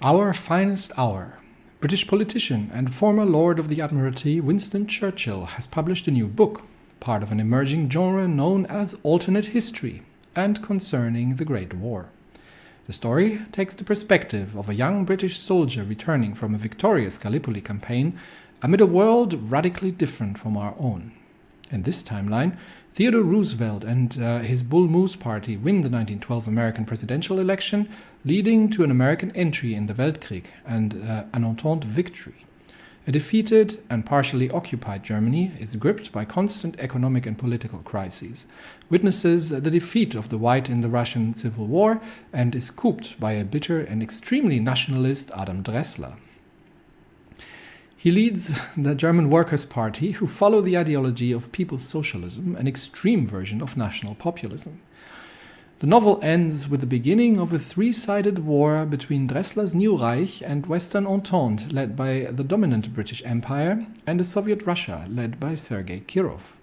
Our finest hour. British politician and former Lord of the Admiralty Winston Churchill has published a new book, part of an emerging genre known as alternate history, and concerning the Great War. The story takes the perspective of a young British soldier returning from a victorious Gallipoli campaign amid a world radically different from our own. In this timeline, Theodore Roosevelt and his Bull Moose party win the 1912 American presidential election, leading to an American entry in the Weltkrieg and an Entente victory. A defeated and partially occupied Germany is gripped by constant economic and political crises, witnesses the defeat of the White in the Russian Civil War, and is cooped by a bitter and extremely nationalist Adam Dressler. He leads the German Workers' Party, who follow the ideology of people's socialism, an extreme version of national populism. The novel ends with the beginning of a three-sided war between Dressler's New Reich and Western Entente, led by the dominant British Empire, and a Soviet Russia, led by Sergei Kirov.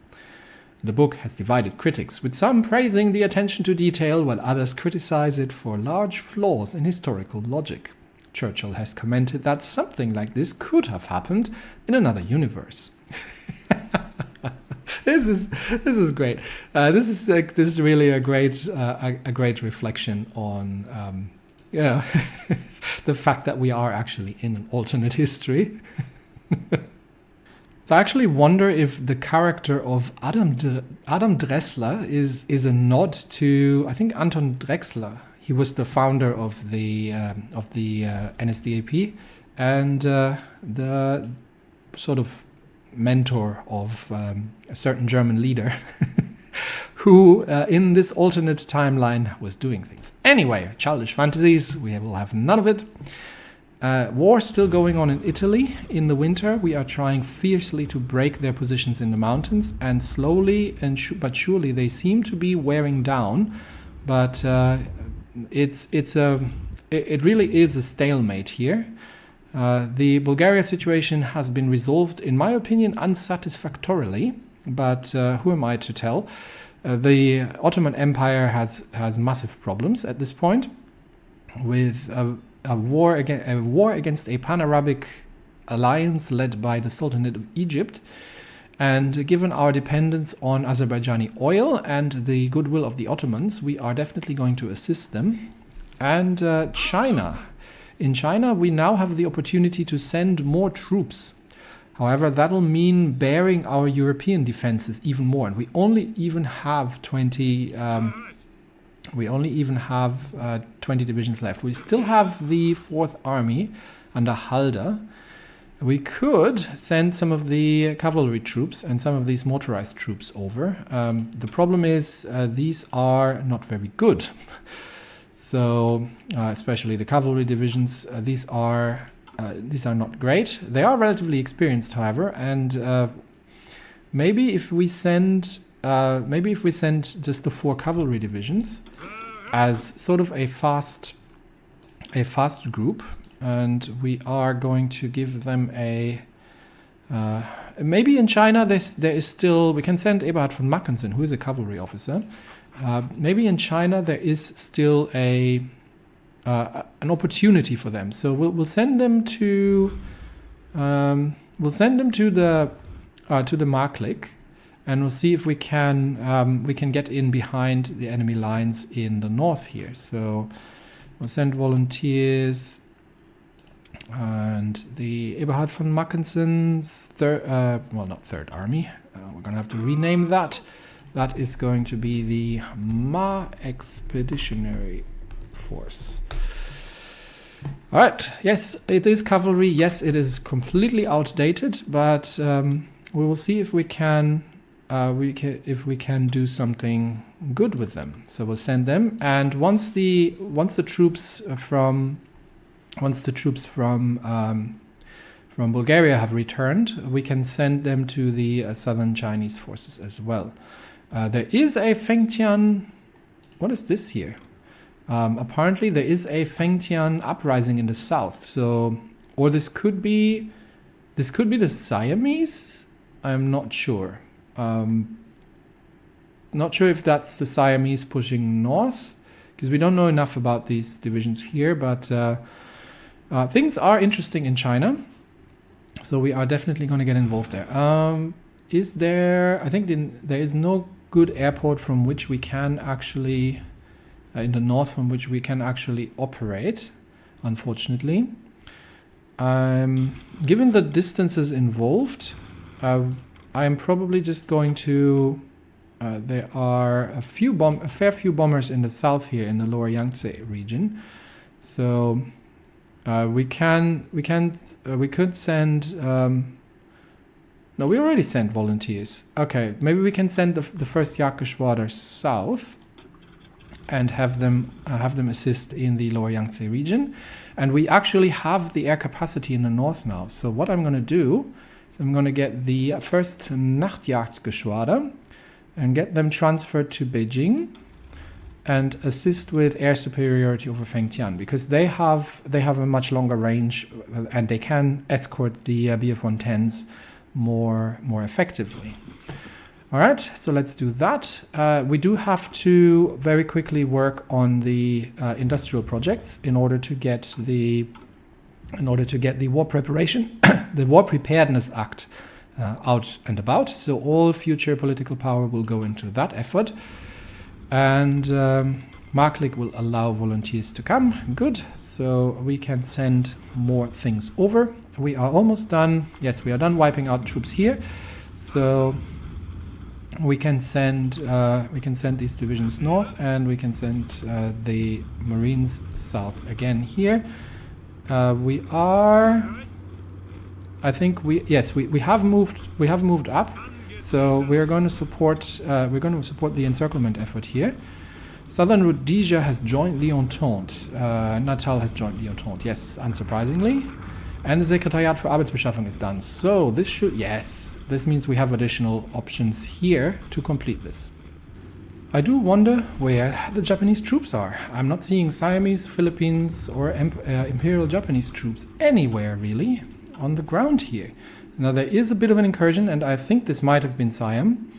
The book has divided critics, with some praising the attention to detail, while others criticize it for large flaws in historical logic. Churchill has commented that something like this could have happened in another universe. This is great. This is really a great reflection on the fact that we are actually in an alternate history. So I actually wonder if the character of Adam Dressler is a nod to, I think, Anton Drexler. He was the founder of the NSDAP and the sort of mentor of a certain German leader who, in this alternate timeline, was doing things. Anyway, childish fantasies, we will have none of it. War still going on in Italy. In the winter, we are trying fiercely to break their positions in the mountains, and slowly but surely they seem to be wearing down. But it really is a stalemate here. The Bulgaria situation has been resolved, in my opinion, unsatisfactorily, but who am I to tell? The Ottoman Empire has massive problems at this point, with a war against a pan-Arabic alliance led by the Sultanate of Egypt. And given our dependence on Azerbaijani oil and the goodwill of the Ottomans, we are definitely going to assist them. And China. In China, we now have the opportunity to send more troops. However, that'll mean bearing our European defenses even more. And we only even have 20 divisions left. We still have the 4th Army under Halder. We could send some of the cavalry troops and some of these motorized troops over. The problem is these are not very good. So, especially the cavalry divisions, these are not great. They are relatively experienced, however, and maybe if we send just the 4 cavalry divisions as sort of a fast group. And we are going to give them a... maybe in China there is still... We can send Eberhard von Mackensen, who is a cavalry officer. Maybe in China there is still an opportunity for them. So we'll send them to... the Marklik, and we'll see if we can get in behind the enemy lines in the north here. So we'll send volunteers... And the Eberhard von Mackensen's not third army. We're going to have to rename that. That is going to be the Ma Expeditionary Force. All right. Yes, it is cavalry. Yes, it is completely outdated, but we will see if we can do something good with them. So we'll send them, and once the troops from Bulgaria have returned, we can send them to the southern Chinese forces as well. There is a Fengtian... What is this here? Apparently there is a Fengtian uprising in the south. So, or this could be the Siamese? I'm not sure. Not sure if that's the Siamese pushing north, because we don't know enough about these divisions here, but Things are interesting in China, so we are definitely going to get involved there. Is there? I think there is no good airport from which we can actually, in the north, from which we can actually operate, unfortunately. Given the distances involved, I am probably just going to. There are a fair few bombers in the south here in the lower Yangtze region, so we could send. No, we already sent volunteers. Okay, maybe we can send the first Jagdgeschwader south and have them assist in the lower Yangtze region. And we actually have the air capacity in the north now. So what I'm going to do is I'm going to get the first Nachtjagdgeschwader and get them transferred to Beijing and assist with air superiority over Fengtian, because they have a much longer range and they can escort the Bf-110s more effectively. All right, so let's do that. We do have to very quickly work on the industrial projects in order to get the war preparation, the War Preparedness Act out and about. So all future political power will go into that effort, and Marklik will allow volunteers to come. Good, so we can send more things over. We are almost done. Yes, we are done wiping out troops here. So we can send these divisions north, and we can send the Marines south again here. We have moved up. So we are going to support the encirclement effort here. Southern Rhodesia has joined the Entente. Natal has joined the Entente. Yes, unsurprisingly. And the Sekretariat für Arbeitsbeschaffung is done. So this means we have additional options here to complete this. I do wonder where the Japanese troops are. I'm not seeing Siamese, Philippines, or Imperial Japanese troops anywhere really on the ground here. Now there is a bit of an incursion, and I think this might have been Siam,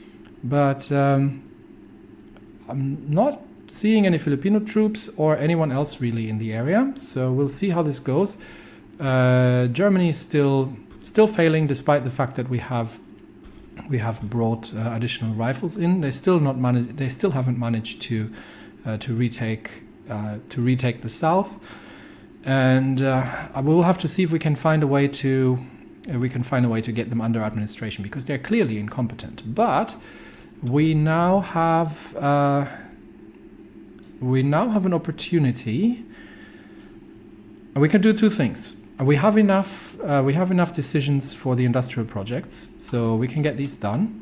but I'm not seeing any Filipino troops or anyone else really in the area. So we'll see how this goes. Germany is still failing, despite the fact that we have brought additional rifles in. They still haven't managed to retake the south, and we will have to see if we can find a way to get them under administration, because they're clearly incompetent. But we now have an opportunity. We can do two things. We have enough decisions for the industrial projects, so we can get these done.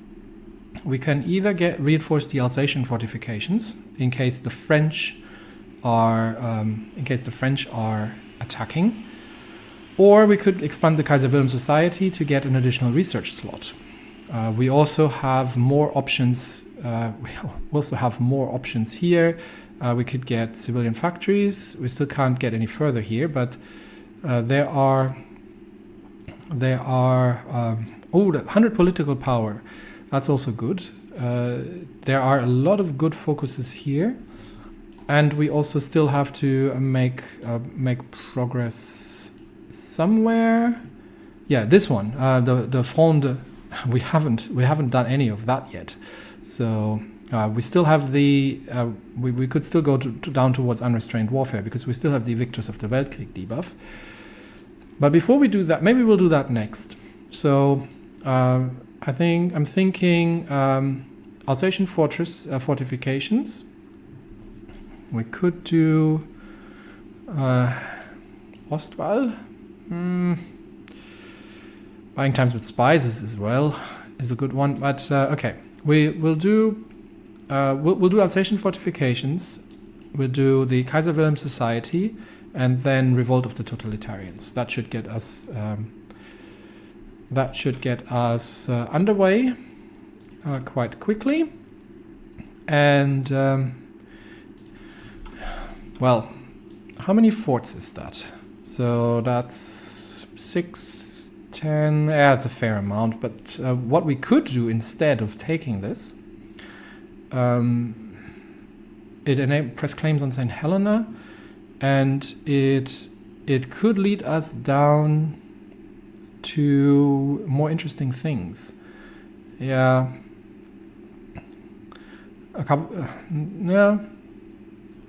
We can either reinforce the Alsatian fortifications in case the French are attacking, or we could expand the Kaiser Wilhelm Society to get an additional research slot. We also have more options. Here. We could get civilian factories. We still can't get any further here, but there are 100 political power. That's also good. There are a lot of good focuses here, and we also still have to make progress somewhere. Yeah, this one, the Fronde. We haven't done any of that yet. So we still have we could still go down towards unrestrained warfare, because we still have the Victors of the Weltkrieg debuff. But before we do that, maybe we'll do that next. So I'm thinking Alsatian fortifications. We could do Ostwall. Buying times with spies as well is a good one. But okay, we'll do Alsatian fortifications. We'll do the Kaiser Wilhelm Society, and then Revolt of the Totalitarians. That should get us underway quite quickly. And well, how many forts is that? So that's 6, 10. Yeah, it's a fair amount. But what we could do instead of taking this, it press claims on St. Helena, and it it could lead us down to more interesting things. Yeah. A couple...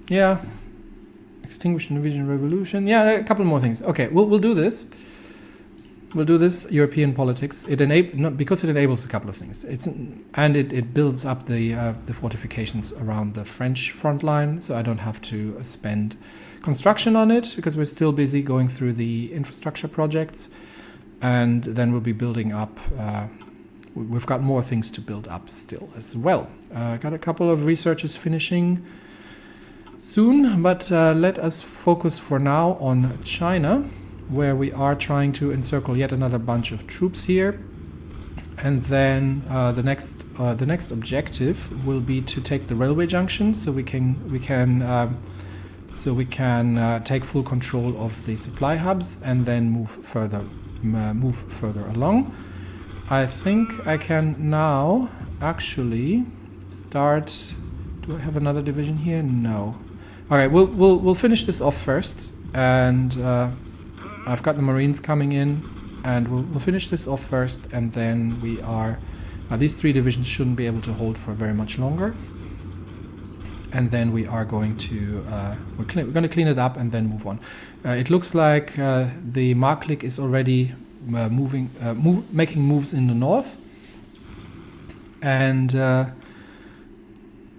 yeah. Extinguish the Norwegian Revolution. Yeah, a couple more things. Okay, we'll do this. We'll do this. European politics. Because it enables a couple of things. It builds up the fortifications around the French front line, so I don't have to spend construction on it because we're still busy going through the infrastructure projects, and then we'll be building up. We've got more things to build up still as well. Got a couple of researches finishing soon, but let us focus for now on China, where we are trying to encircle yet another bunch of troops here, and then the next objective will be to take the railway junction, so we can take full control of the supply hubs and then move further along. I think I can now actually start. Do I have another division here? No. All right, we'll finish this off first, and I've got the Marines coming in, and we'll finish this off first, and then we are. These 3 divisions shouldn't be able to hold for very much longer, and then we are going to we're going to clean it up and then move on. It looks like the Marklik is already making moves in the north, and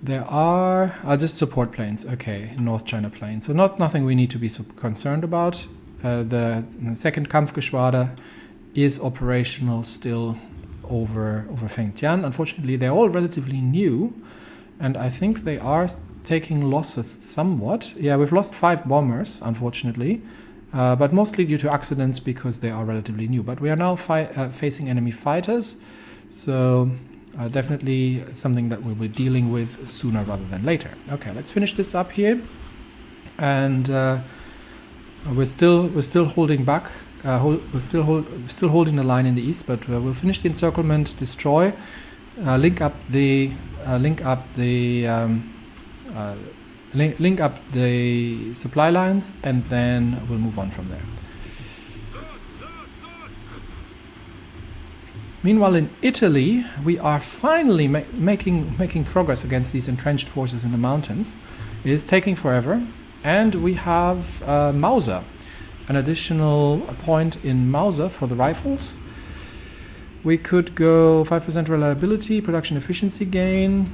there are just support planes. Okay, North China Plain. So nothing we need to be concerned about. The second Kampfgeschwader is operational still over Fengtian. Unfortunately, they're all relatively new, and I think they are taking losses somewhat. Yeah, we've lost 5 bombers, unfortunately, but mostly due to accidents because they are relatively new. But we are now facing enemy fighters, so definitely something that we'll be dealing with sooner rather than later. Okay, let's finish this up here, and we're still holding back. We're still holding the line in the east, but we'll finish the encirclement, destroy, link up the supply lines, and then we'll move on from there. Meanwhile, in Italy, we are finally making progress against these entrenched forces in the mountains. It is taking forever, and we have Mauser, an additional point in Mauser for the rifles. We could go 5% reliability, production efficiency gain,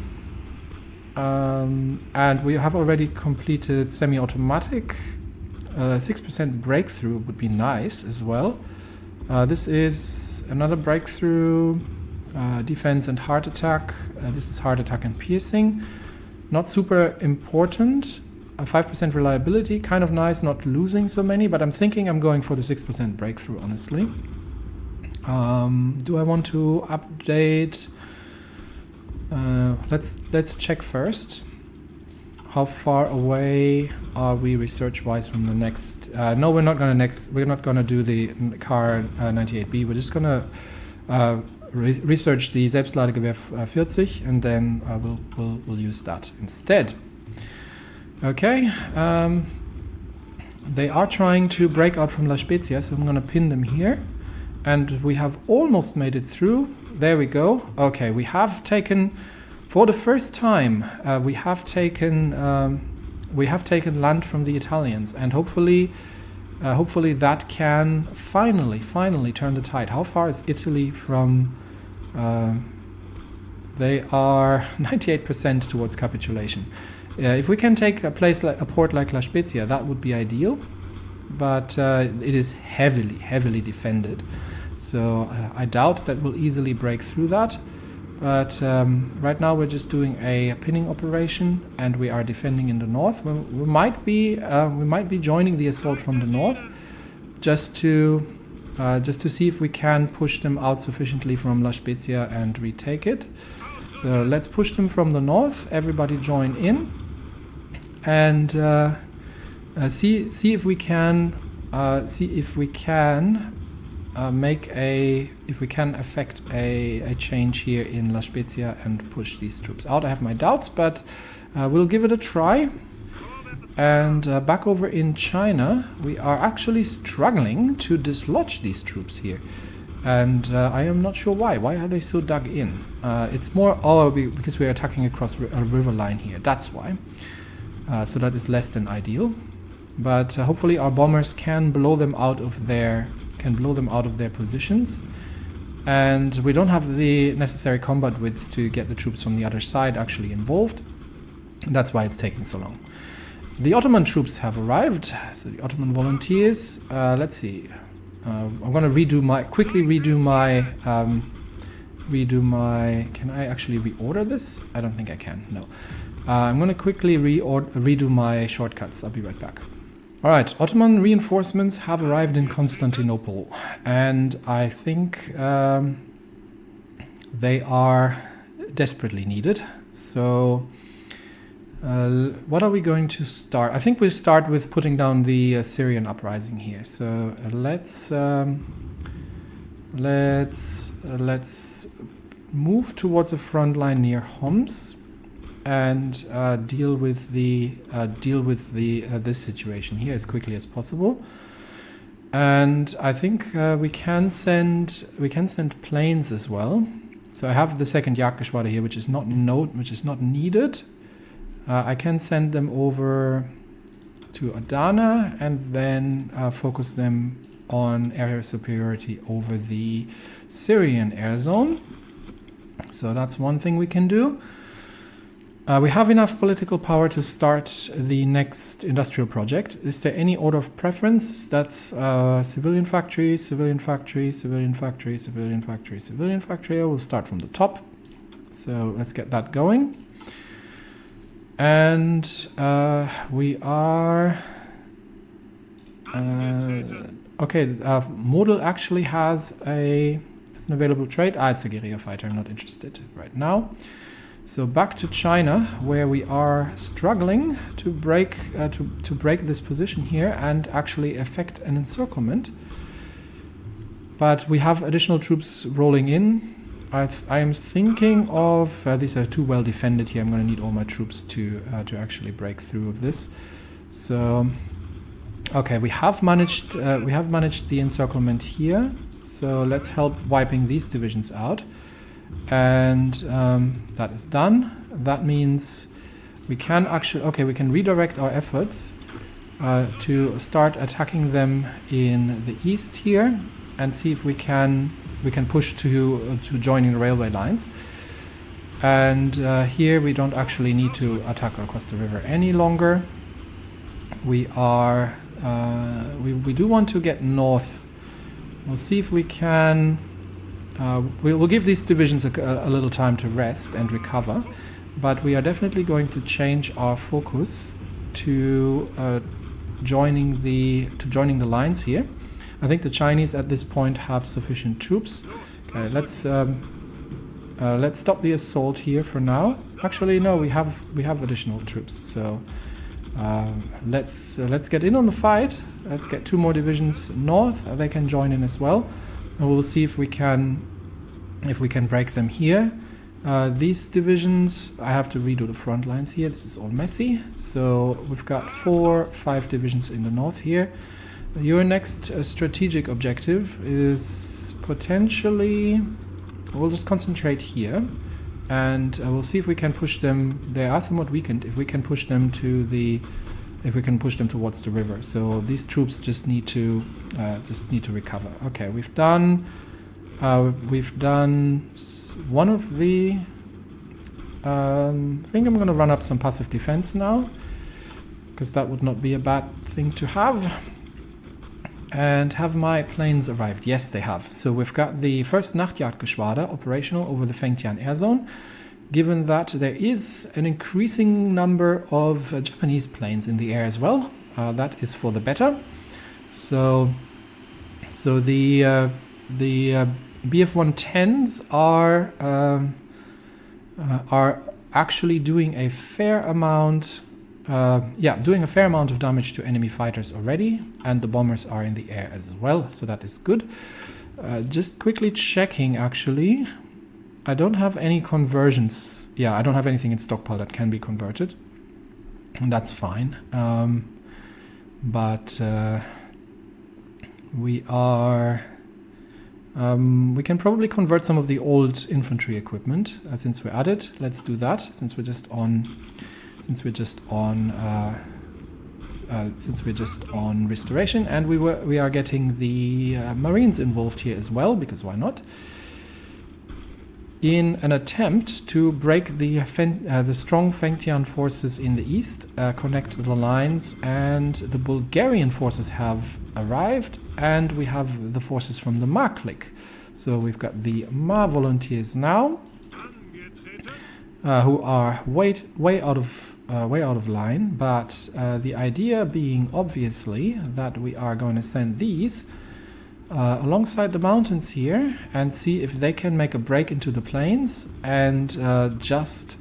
and we have already completed semi-automatic. 6% breakthrough would be nice as well. This is another breakthrough, defense and heart attack. This is heart attack and piercing. Not super important. 5% reliability, kind of nice, not losing so many, but I'm thinking I'm going for the 6% breakthrough, honestly. Do I want to update? Let's check first. How far away are we research-wise from the next? No, we're not gonna do the car 98B. We're just gonna research the Selbstladegewehr 40, and then we'll use that instead. Okay. They are trying to break out from La Spezia, so I'm gonna pin them here, and we have almost made it through. There we go. Okay, we have taken. For the first time, we have taken land from the Italians, and hopefully that can finally turn the tide. How far is Italy from? They are 98% towards capitulation. If we can take a port like La Spezia, that would be ideal, but it is heavily defended. So I doubt that we'll easily break through that. But right now we're just doing a pinning operation, and we are defending in the north. We might be joining the assault from the north, just to see if we can push them out sufficiently from La Spezia and retake it. So let's push them from the north. Everybody join in, and see if we can affect a change here in La Spezia and push these troops out. I have my doubts, but we'll give it a try. And back over in China, we are actually struggling to dislodge these troops here. And I am not sure why. Why are they so dug in? It's more because we are attacking across a river line here. That's why. So that is less than ideal. But hopefully our bombers can blow them out of their positions. And we don't have the necessary combat width to get the troops from the other side actually involved. And that's why it's taking so long. The Ottoman troops have arrived. So the Ottoman volunteers. Let's see. I'm going to quickly redo my. Can I actually reorder this? I don't think I can. No. I'm going to quickly redo my shortcuts. I'll be right back. All right, Ottoman reinforcements have arrived in Constantinople, and I think they are desperately needed. So, what are we going to start? I think we'll start with putting down the Syrian uprising here. So let's move towards a front line near Homs. And deal with this situation here as quickly as possible. And I think we can send planes as well. So I have the second Jagdgeschwader here, which is not needed. I can send them over to Adana and then focus them on area superiority over the Syrian air zone. So that's one thing we can do. We have enough political power to start the next industrial project. Is there any order of preference? That's civilian factory, civilian factory, civilian factory, civilian factory, civilian factory. We'll start from the top. So let's get that going. And we are... okay, Model actually has an available trade. It's a guerrilla fighter, I'm not interested right now. So back to China, where we are struggling to break this position here and actually effect an encirclement. But we have additional troops rolling in. I am thinking of these are too well defended here. I'm going to need all my troops to actually break through of this. So, okay, we have managed the encirclement here. So let's help wiping these divisions out. And that is done. That means we can redirect our efforts to start attacking them in the east here and see if we can push to joining the railway lines. And here we don't actually need to attack across the river any longer. We are we do want to get north. We'll see if we can. We'll give these divisions a little time to rest and recover, but we are definitely going to change our focus to joining the lines here. I think the Chinese at this point have sufficient troops. Okay, let's stop the assault here for now. Actually, no, we have additional troops. So let's get in on the fight. Let's get 2 more divisions north. They can join in as well. And we'll see if we can break them here. These divisions, I have to redo the front lines here. This is all messy. So we've got 5 divisions in the north here. Your next strategic objective is potentially, we'll just concentrate here, and we'll see if we can push them. They are somewhat weakened. If we can push them towards the river. So these troops just need to recover. Okay, we've done one of the. I think I'm going to run up some passive defense now, because that would not be a bad thing to have. And have my planes arrived? Yes, they have. So we've got the first Nachtjagdgeschwader operational over the Fengtian air zone. Given that there is an increasing number of Japanese planes in the air as well, that is for the better. So the Bf-110s are actually doing a fair amount. Doing a fair amount of damage to enemy fighters already, and the bombers are in the air as well, so that is good. Just quickly checking, actually, I don't have any conversions. Yeah, I don't have anything in stockpile that can be converted. and that's fine. But we can probably convert some of the old infantry equipment since we're at it. Let's do that since we're just on restoration, and we are getting the Marines involved here as well, because why not? In an attempt to break the strong Fengtian forces in the east, connect the lines, and the Bulgarian forces have arrived, and we have the forces from the Marklik. So we've got the Ma volunteers now, who are way out of line. But the idea being obviously that we are going to send these alongside the mountains here and see if they can make a break into the plains and just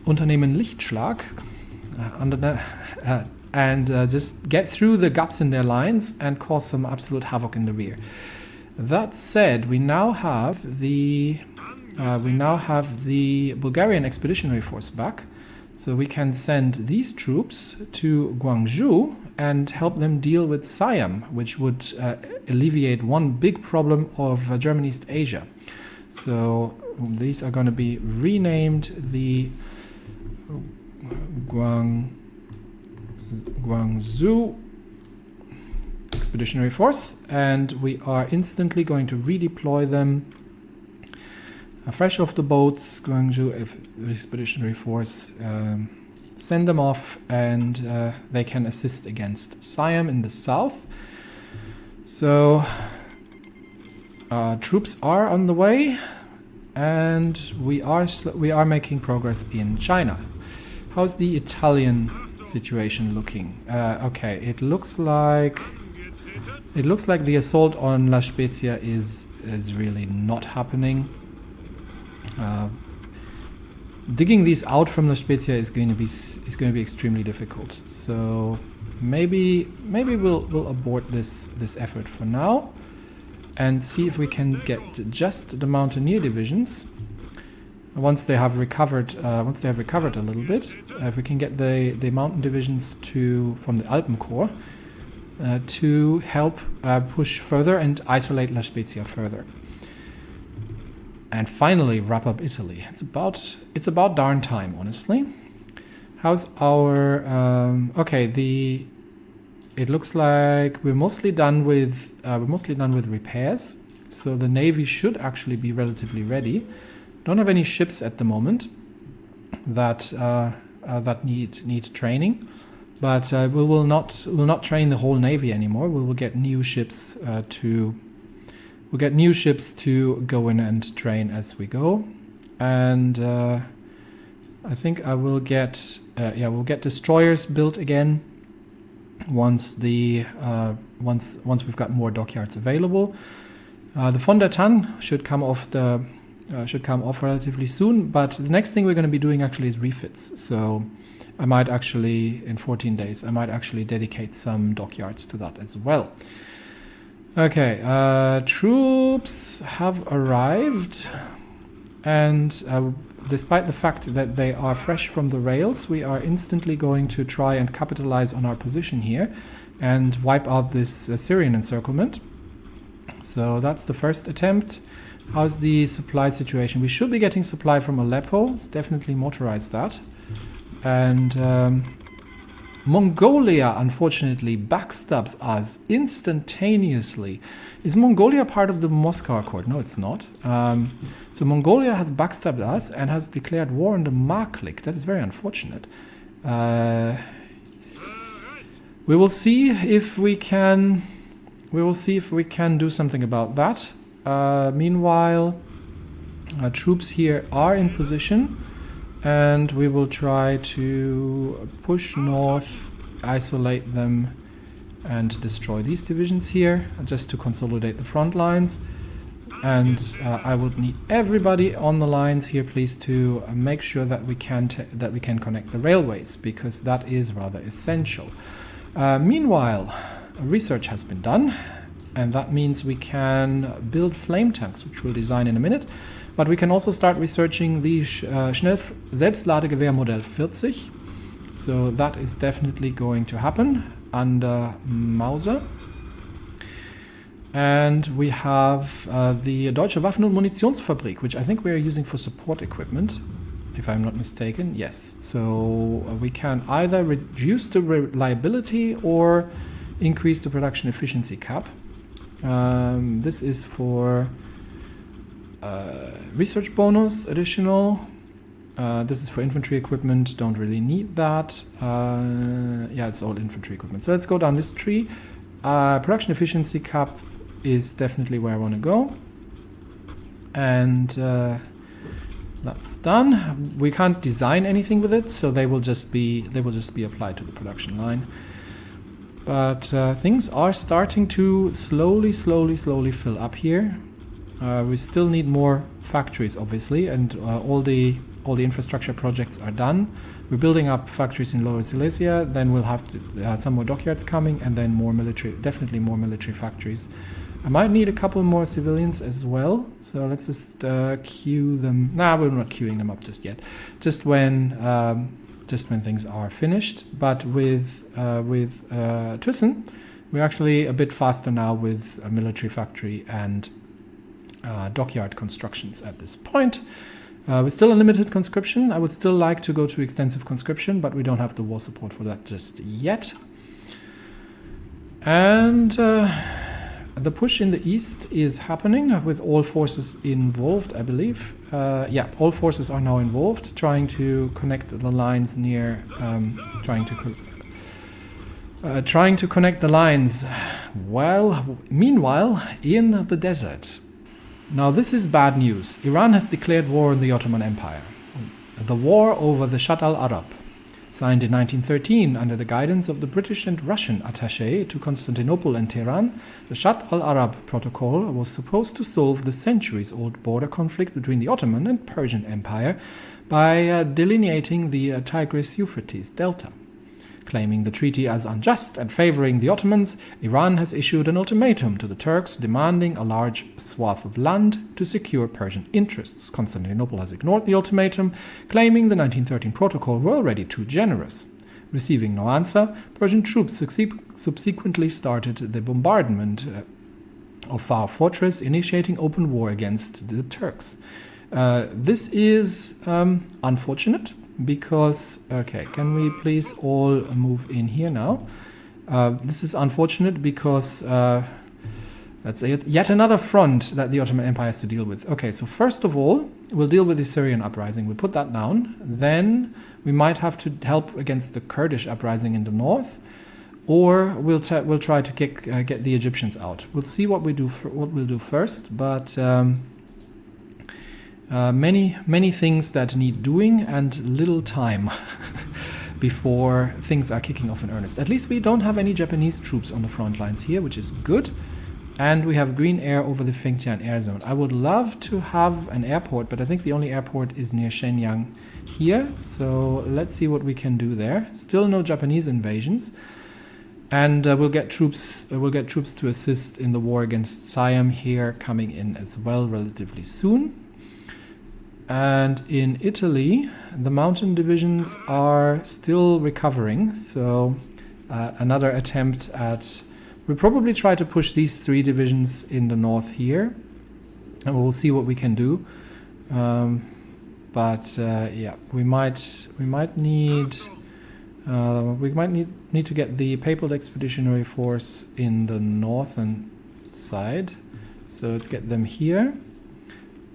unternehmen Lichtschlag and just get through the gaps in their lines and cause some absolute havoc in the rear. That said, we now have the Bulgarian Expeditionary Force back, so we can send these troops to Gwangju and help them deal with Siam, which would alleviate one big problem of German East Asia. So these are going to be renamed the Gwangju Expeditionary Force, and we are instantly going to redeploy them fresh off the boats. Gwangju Expeditionary Force, send them off, and they can assist against Siam in the south. So troops are on the way, and we are making progress in China. How's the Italian situation looking? Okay, it looks like the assault on La Spezia is really not happening. Digging these out from La Spezia is going to be extremely difficult. So maybe we'll abort this effort for now and see if we can get just the Mountaineer divisions once they have recovered a little bit. If we can get the mountain divisions from the Alpen Corps to help push further and isolate La Spezia further. And finally wrap up Italy. It's about darn time, honestly. How's our okay? It looks like we're mostly done with repairs. So the navy should actually be relatively ready. Don't have any ships at the moment that need training, but we will not train the whole navy anymore. We will get new ships to go in and train as we go, and I think we'll get destroyers built again once we've got more dockyards available. The Von der Tann should come off relatively soon, but the next thing we're going to be doing actually is refits. So I might actually, in 14 days, dedicate some dockyards to that as well. Okay, troops have arrived, and despite the fact that they are fresh from the rails, we are instantly going to try and capitalize on our position here and wipe out this Syrian encirclement. So that's the first attempt. How's the supply situation? We should be getting supply from Aleppo. It's definitely motorized that. And Mongolia, unfortunately, backstabs us instantaneously. Is Mongolia part of the Moscow Accord? No, it's not. So Mongolia has backstabbed us and has declared war on the Marklik. That is very unfortunate. We will see if we can do something about that. Meanwhile, troops here are in position, and we will try to push north, isolate them, and destroy these divisions here, just to consolidate the front lines. And I would need everybody on the lines here, please, to make sure that we can connect the railways, because that is rather essential. Meanwhile, research has been done, and that means we can build flame tanks, which we'll design in a minute. But we can also start researching the Schnell Selbstladegewehr Modell 40, So that is definitely going to happen under Mauser. And we have the Deutsche Waffen- und Munitionsfabrik, which I think we are using for support equipment, if I'm not mistaken. Yes, so we can either reduce the reliability or increase the production efficiency cap. This is for research bonus, additional. This is for infantry equipment, don't really need that. Yeah, it's all infantry equipment. So let's go down this tree. Production efficiency cap is definitely where I want to go. And that's done. We can't design anything with it, so they will just be applied to the production line. But things are starting to slowly fill up here. We still need more factories, obviously, and all the infrastructure projects are done. We're building up factories in Lower Silesia, then we'll have to, some more dockyards coming, and then more military, definitely more military factories. I might need a couple more civilians as well, so let's just queue them. Nah, we're not queuing them up just yet. Just when things are finished. But with Thyssen, we're actually a bit faster now with a military factory and dockyard constructions at this point. We're still a limited conscription. I would still like to go to extensive conscription, but we don't have the war support for that just yet. And the push in the east is happening with all forces involved, I believe. Yeah, all forces are now involved, trying to connect the lines near, trying to connect the lines. Well, meanwhile, in the desert. Now this is bad news. Iran has declared war on the Ottoman Empire. The war over the Shatt al-Arab, signed in 1913 under the guidance of the British and Russian attaché to Constantinople and Tehran, the Shatt al-Arab Protocol was supposed to solve the centuries-old border conflict between the Ottoman and Persian Empire by delineating the Tigris-Euphrates delta. Claiming the treaty as unjust and favoring the Ottomans, Iran has issued an ultimatum to the Turks demanding a large swath of land to secure Persian interests. Constantinople has ignored the ultimatum, claiming the 1913 protocol were already too generous. Receiving no answer, Persian troops subsequently started the bombardment of Far Fortress, initiating open war against the Turks. This is unfortunate. Because, okay, can we please all move in here now? This is unfortunate because that's yet another front that the Ottoman Empire has to deal with. Okay, so first of all, we'll deal with the Syrian uprising. We'll put that down. Then we might have to help against the Kurdish uprising in the north, or we'll try to get the Egyptians out. We'll see what we'll do first, but. Many things that need doing and little time before things are kicking off in earnest. At least we don't have any Japanese troops on the front lines here, which is good. And we have green air over the Fengtian air zone. I would love to have an airport, but I think the only airport is near Shenyang here. So let's see what we can do there. Still no Japanese invasions. And we'll get troops to assist in the war against Siam here coming in as well relatively soon. And in Italy, the mountain divisions are still recovering. So another attempt at... We'll probably try to push these 3 divisions in the north here. And we'll see what we can do. Yeah, we might need to get the Papal Expeditionary Force in the northern side. So let's get them here.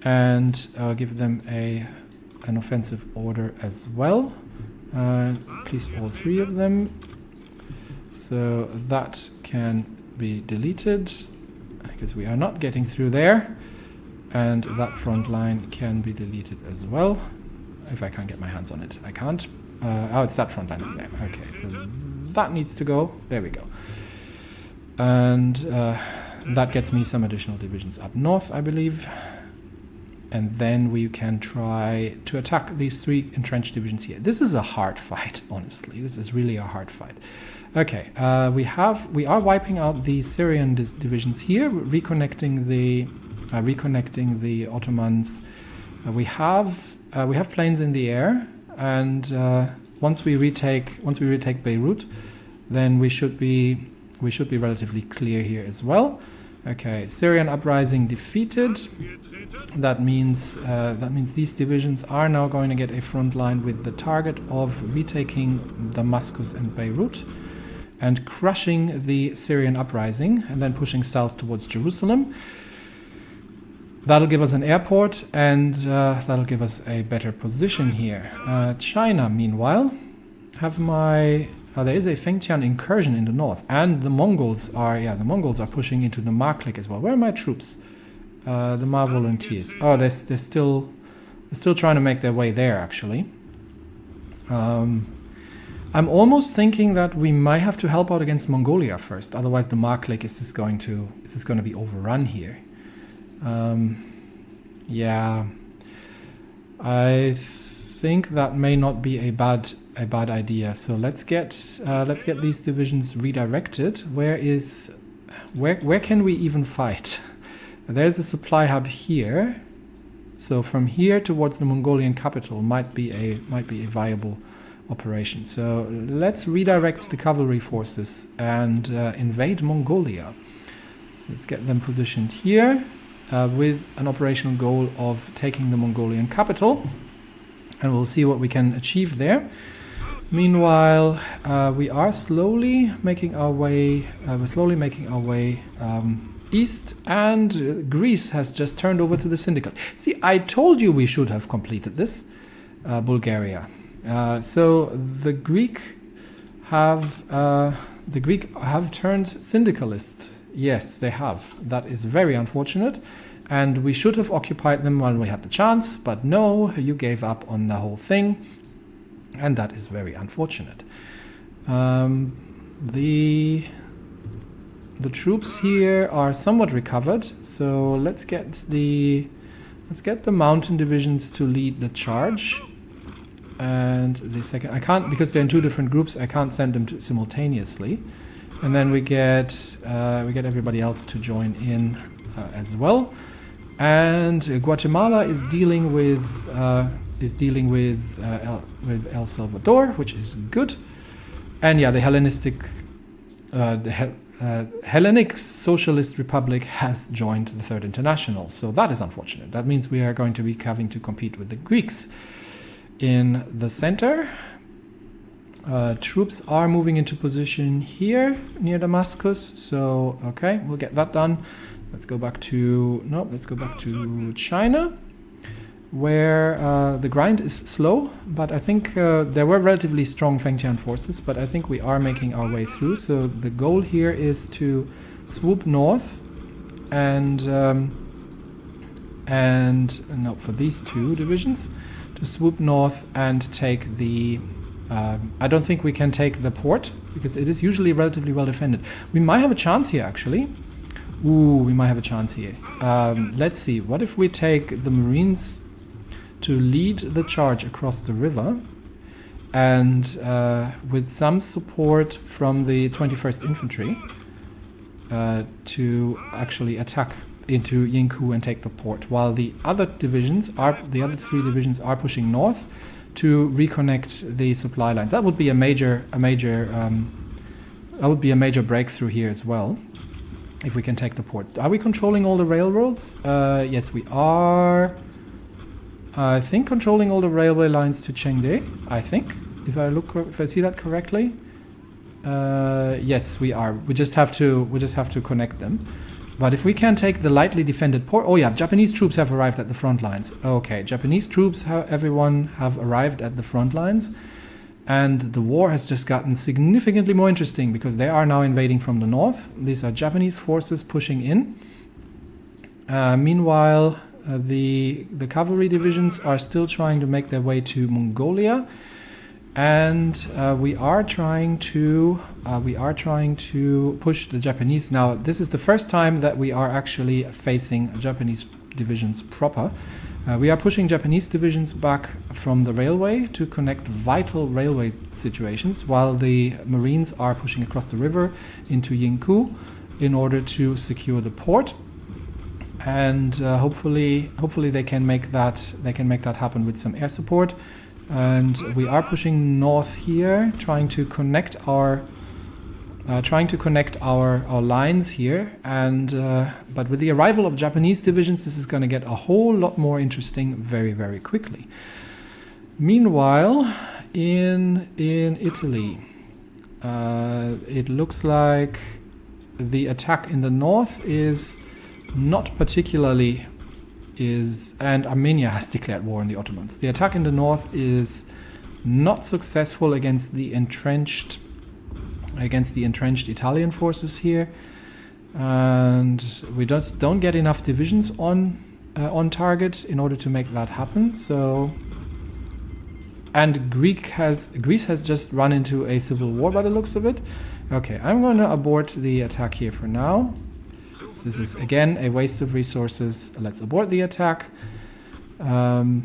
And give them an offensive order as well. Please, all 3 of them. So that can be deleted because we are not getting through there. And that front line can be deleted as well. If I can't get my hands on it, I can't. Oh, it's that front line up there. Okay, so that needs to go. There we go. And that gets me some additional divisions up north, I believe. And then we can try to attack these 3 entrenched divisions here. This is a hard fight, honestly. This is really a hard fight. Okay, we are wiping out the Syrian divisions here, reconnecting the Ottomans. We have planes in the air, and once we retake Beirut, then we should be relatively clear here as well. Okay, Syrian uprising defeated. That means these divisions are now going to get a front line with the target of retaking Damascus and Beirut and crushing the Syrian uprising and then pushing south towards Jerusalem. That'll give us an airport and that'll give us a better position here. China, meanwhile, there is a Fengtian incursion in the north, and the Mongols are pushing into the Marklik as well. Where are my troops? The Ma volunteers. Oh, they're still trying to make their way there, actually. I'm almost thinking that we might have to help out against Mongolia first, otherwise the Marklik is just going to be overrun here. Yeah, I think that may not be a bad idea. So let's get these divisions redirected. Where can we even fight? There's a supply hub here, so from here towards the Mongolian capital might be a viable operation. So let's redirect the cavalry forces and invade Mongolia. So let's get them positioned here with an operational goal of taking the Mongolian capital, and we'll see what we can achieve there. Meanwhile, we are slowly making our way. East, and Greece has just turned over to the Syndicate. See, I told you we should have completed this. Bulgaria. So the Greek have turned syndicalist. Yes, they have. That is very unfortunate, and we should have occupied them while we had the chance. But no, you gave up on the whole thing, and that is very unfortunate. The troops here are somewhat recovered, so let's get the mountain divisions to lead the charge. And the second, I can't, because they're in two different groups, I can't send them simultaneously. And then we get everybody else to join in as well. And Guatemala is dealing with El Salvador, which is good. And yeah, the Hellenic Socialist Republic has joined the Third International, so that is unfortunate. That means we are going to be having to compete with the Greeks. In the center, troops are moving into position here near Damascus, so okay, we'll get that done. Let's go back to China, where the grind is slow, but I think there were relatively strong Fengtian forces, but I think we are making our way through. So the goal here is to swoop north for these two divisions, to swoop north and take the... I don't think we can take the port, because it is usually relatively well defended. We might have a chance here, actually. Ooh, we might have a chance here. Let's see, what if we take the Marines to lead the charge across the river, and with some support from the 21st Infantry to actually attack into Yingkou and take the port, while the other three divisions are pushing north to reconnect the supply lines. That would be a major breakthrough here as well, if we can take the port. Are we controlling all the railroads? Yes, we are. I think controlling all the railway lines to Chengde. I think, if I see that correctly. Yes, we are. We just have to connect them. But if we can take the lightly defended port... Oh yeah, Japanese troops have arrived at the front lines. Okay, Japanese troops, everyone have arrived at the front lines. And the war has just gotten significantly more interesting, because they are now invading from the north. These are Japanese forces pushing in. Meanwhile, the cavalry divisions are still trying to make their way to Mongolia. And we are trying to push the Japanese. Now, this is the first time that we are actually facing Japanese divisions proper. We are pushing Japanese divisions back from the railway to connect vital railway situations, while the Marines are pushing across the river into Yingkou in order to secure the port. And hopefully they can make that happen with some air support. and we are pushing north here, trying to connect our lines here. And but with the arrival of Japanese divisions, this is going to get a whole lot more interesting very, very quickly. Meanwhile, in Italy, it looks like the attack in the north is not particularly and Armenia has declared war on the Ottomans. The attack in the north is not successful against the entrenched Italian forces here, and we just don't get enough divisions on target in order to make that happen. So, and Greece has just run into a civil war by the looks of it. Okay, I'm going to abort the attack here for now. So this is again a waste of resources. Let's abort the attack. Well,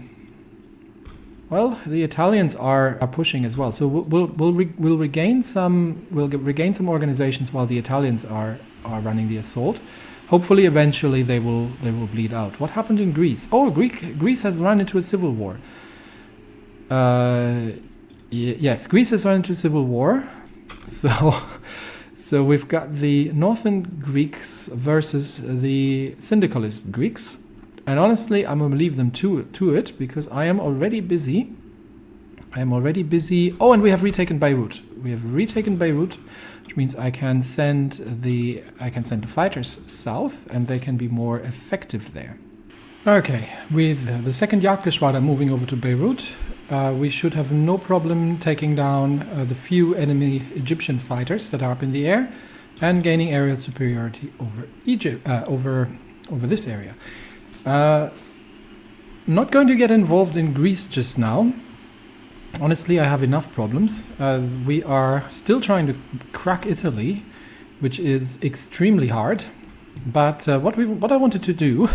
the Italians are pushing as well, so we'll regain some organizations while the Italians are running the assault. Hopefully, eventually they will bleed out. What happened in Greece? Oh, Greece has run into a civil war. Yes, Greece has run into a civil war. So we've got the northern Greeks versus the syndicalist Greeks. And honestly, I'm going to leave them to it because I am already busy. Oh, and we have retaken Beirut. Which means I can send the fighters south, and they can be more effective there. Okay, with the second Jagdgeschwader moving over to Beirut, we should have no problem taking down the few enemy Egyptian fighters that are up in the air and gaining aerial superiority over Egypt, over this area. Not going to get involved in Greece just now. Honestly, I have enough problems. We are still trying to crack Italy, which is extremely hard. But what I wanted to do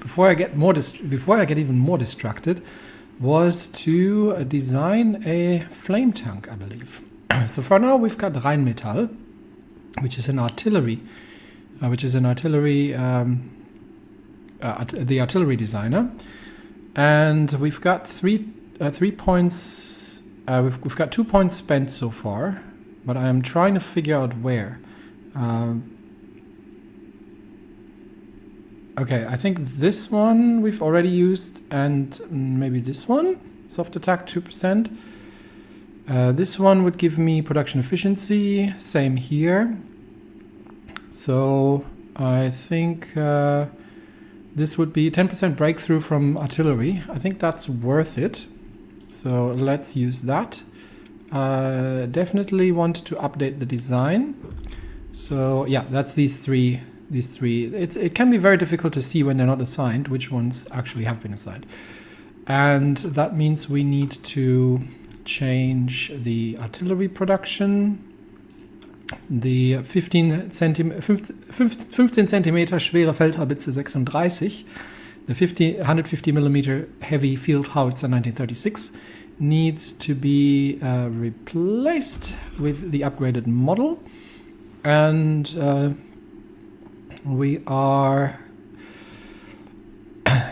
before I get even more distracted was to design a flame tank, I believe. So for now, we've got Rheinmetall, which is an artillery, the artillery designer, and we've got 3 points. We've got 2 points spent so far, but I am trying to figure out where. Okay, I think this one we've already used, and maybe this one, soft attack 2%. This one would give me production efficiency, same here. So I think this would be 10% breakthrough from artillery. I think that's worth it. So let's use that. Definitely want to update the design. So yeah, that's these three. It can be very difficult to see when they're not assigned which ones actually have been assigned. And that means we need to change the artillery production. Die 15 cm schwere Feldhaubitze 36, the 150 mm heavy field howitzer 1936 needs to be replaced with the upgraded model. And we are,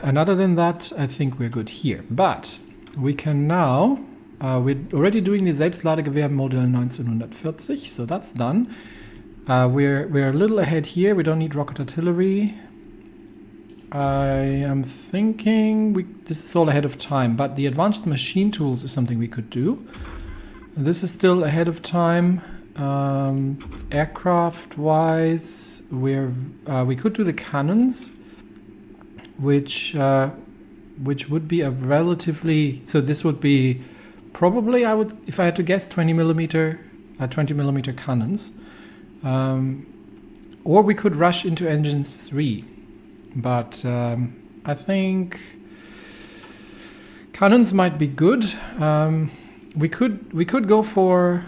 and other than that, I think we're good here. But we can now, we're already doing the Selbstladegewehr Modell 1940, so that's done. We're a little ahead here. We don't need rocket artillery. I am thinking this is all ahead of time, but the advanced machine tools is something we could do. This is still ahead of time. Aircraft wise, we could do the cannons, which would be a relatively, so this would be probably, if I had to guess, 20 millimeter cannons, or we could rush into engines 3, but I think cannons might be good. We could also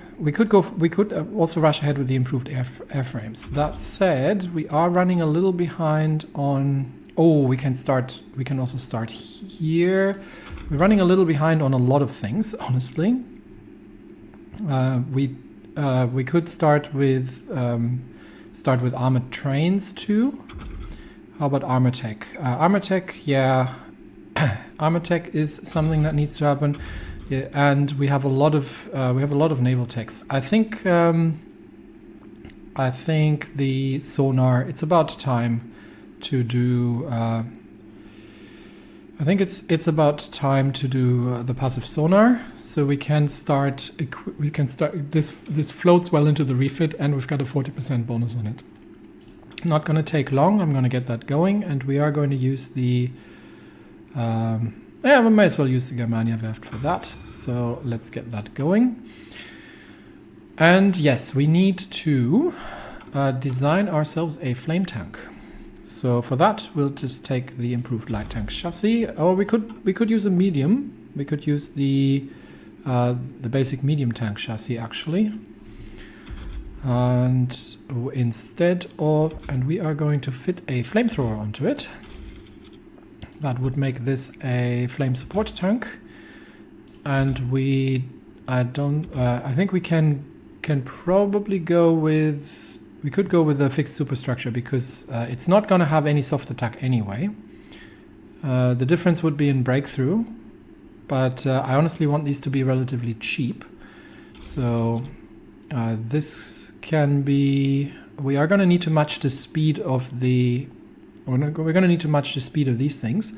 rush ahead with the improved airframes. That said, we are running a little behind on. Oh, we can also start here. We're running a little behind on a lot of things, honestly. We could start with armored trains too. How about armor tech? Armor tech, yeah. Armor tech is something that needs to happen. Yeah, and we have a lot of naval techs. I think the sonar. It's about time to do. I think it's about time to do the passive sonar, so we can start. This floats well into the refit, and we've got a 40% bonus on it. Not going to take long. I'm going to get that going, and we are going to use the. We may as well use the Germania Werft for that. So let's get that going. And yes, we need to design ourselves a flame tank. So for that, we'll just take the improved light tank chassis, or we could use a medium. We could use the basic medium tank chassis actually. And we are going to fit a flamethrower onto it. That would make this a flame support tank. And I think we can probably go with. We could go with a fixed superstructure because it's not going to have any soft attack anyway. The difference would be in breakthrough, but I honestly want these to be relatively cheap. So this can be. We are going to need to match the speed of the. We're going to need to match the speed of these things,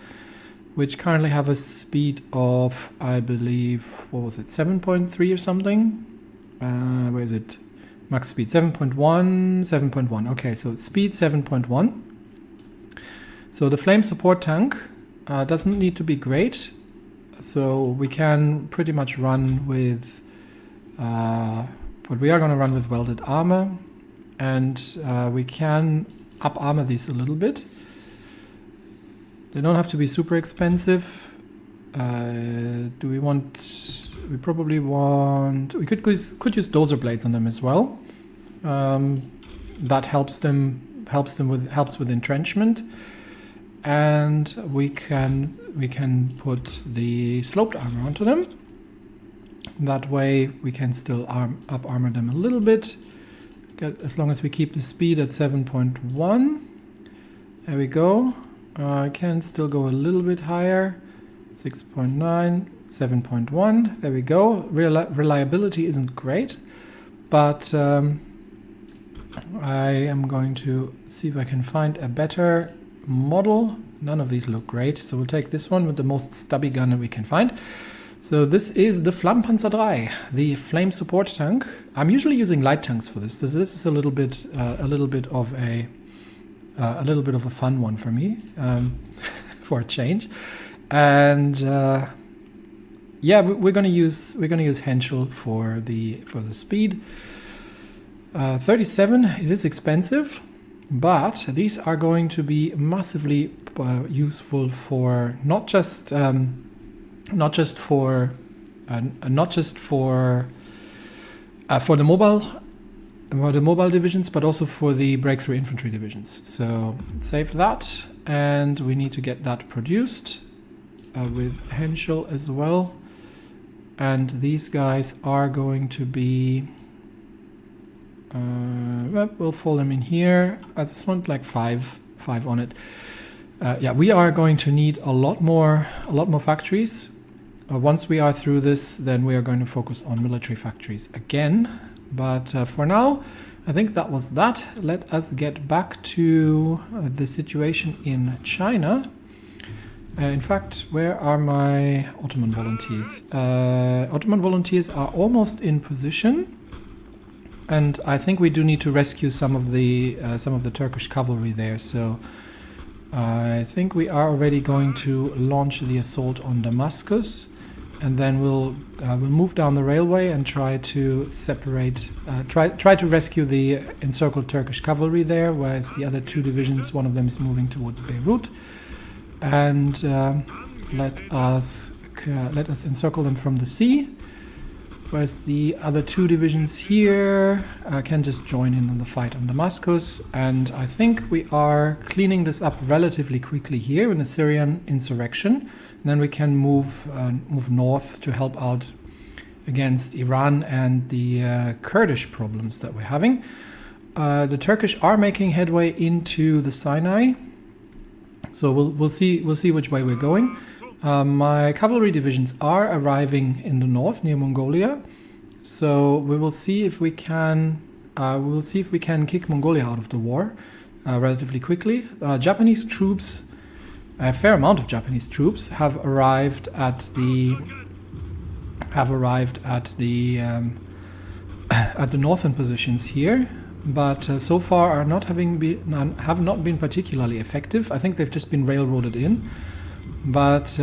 which currently have a speed of, I believe, what was it, 7.3 or something? Where is it? Max speed 7.1, 7.1. Okay, so speed 7.1. So the flame support tank doesn't need to be great. So we can pretty much run with, but we are going to run with welded armor, and we can up armor these a little bit. They don't have to be super expensive. We probably want. We could use dozer blades on them as well. That helps with entrenchment, and we can put the sloped armor onto them. That way we can still up armor them a little bit. As long as we keep the speed at 7.1. There we go. I can still go a little bit higher. 6.9, 7.1. There we go. Reliability isn't great, but I am going to see if I can find a better model. None of these look great, so we'll take this one with the most stubby gun that we can find. So this is the Flammenpanzer 3, the flame support tank. I'm usually using light tanks for this. This is a little bit of a fun one for me, for a change. And yeah, we're gonna use Henschel for the speed. 37. It is expensive, but these are going to be massively useful for not just for the mobile divisions, but also for the breakthrough infantry divisions. So save that, and we need to get that produced with Henschel as well. And these guys are going to be. We'll fold them in here. I just want like five on it. Yeah, we are going to need a lot more factories. Once we are through this, then we are going to focus on military factories again. But for now, I think that was that. Let us get back to the situation in China. In fact, where are my Ottoman volunteers? Ottoman volunteers are almost in position. And I think we do need to rescue some of the Turkish cavalry there. So I think we are already going to launch the assault on Damascus, and then we'll move down the railway and try to separate, try to rescue the encircled Turkish cavalry there, whereas the other two divisions, one of them is moving towards Beirut, and let us encircle them from the sea. Whereas the other two divisions here can just join in on the fight on Damascus. And I think we are cleaning this up relatively quickly here in the Syrian insurrection. And then we can move north to help out against Iran and the Kurdish problems that we're having. The Turkish are making headway into the Sinai. So we'll see which way we're going. My cavalry divisions are arriving in the north near Mongolia, so we will see if we can. Kick Mongolia out of the war relatively quickly. Japanese troops, a fair amount of Japanese troops, have arrived at the northern positions here, but so far have not been particularly effective. I think they've just been railroaded in. But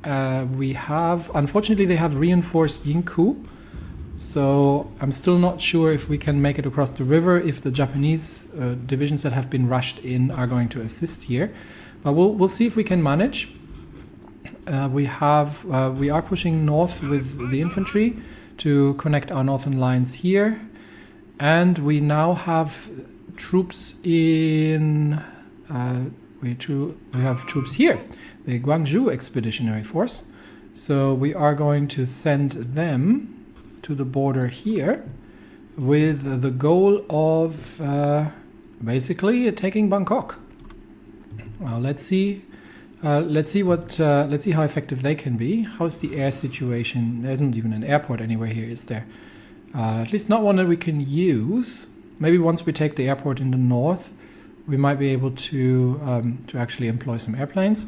unfortunately, they have reinforced Yinku, so I'm still not sure if we can make it across the river, if the Japanese divisions that have been rushed in are going to assist here. But we'll see if we can manage. We are pushing north with the infantry to connect our northern lines here, and we now have troops in. We have troops here, the Guangzhou Expeditionary Force. So we are going to send them to the border here with the goal of basically taking Bangkok. Well, let's see how effective they can be. How's the air situation? There isn't even an airport anywhere here, is there? At least not one that we can use. Maybe once we take the airport in the north, we might be able to actually employ some airplanes.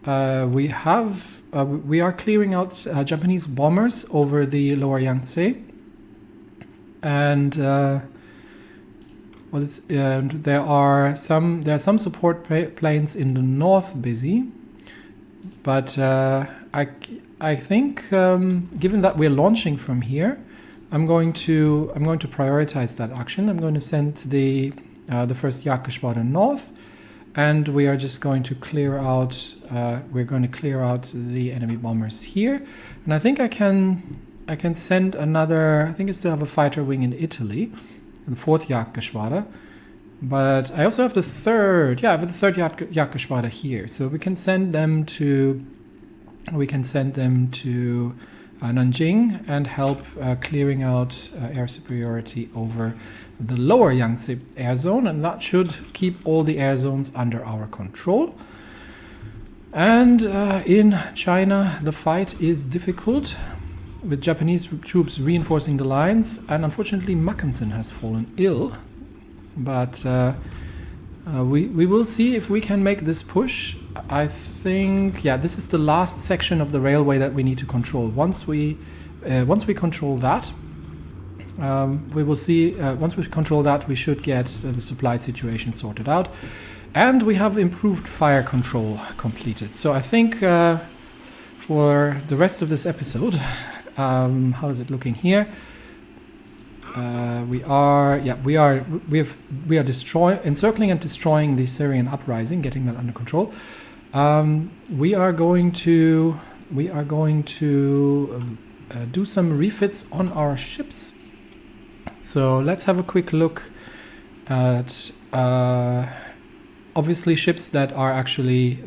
We are clearing out Japanese bombers over the lower Yangtze, and there are some support planes in the north busy, but I think given that we're launching from here, I'm going to prioritize that action. I'm going to send the first Jagdgeschwader north, and we are just going to clear out. We're going to clear out the enemy bombers here, and I think I can send another. I think I still have a fighter wing in Italy, the 4th Jagdgeschwader, but I also have the 3rd. Yeah, I have the 3rd Jagdgeschwader here, so we can send them to. Nanjing and help clearing out air superiority over the lower Yangtze air zone, and that should keep all the air zones under our control. And in China, the fight is difficult, with Japanese troops reinforcing the lines, and unfortunately Mackensen has fallen ill. But we will see if we can make this push. I think, yeah, this is the last section of the railway that we need to control. Once we control that, we will see. Once we control that, we should get the supply situation sorted out, and we have improved fire control completed. So I think for the rest of this episode, how is it looking here? We are encircling and destroying the Syrian uprising, getting that under control. We are going to do some refits on our ships. So let's have a quick look at obviously ships that are actually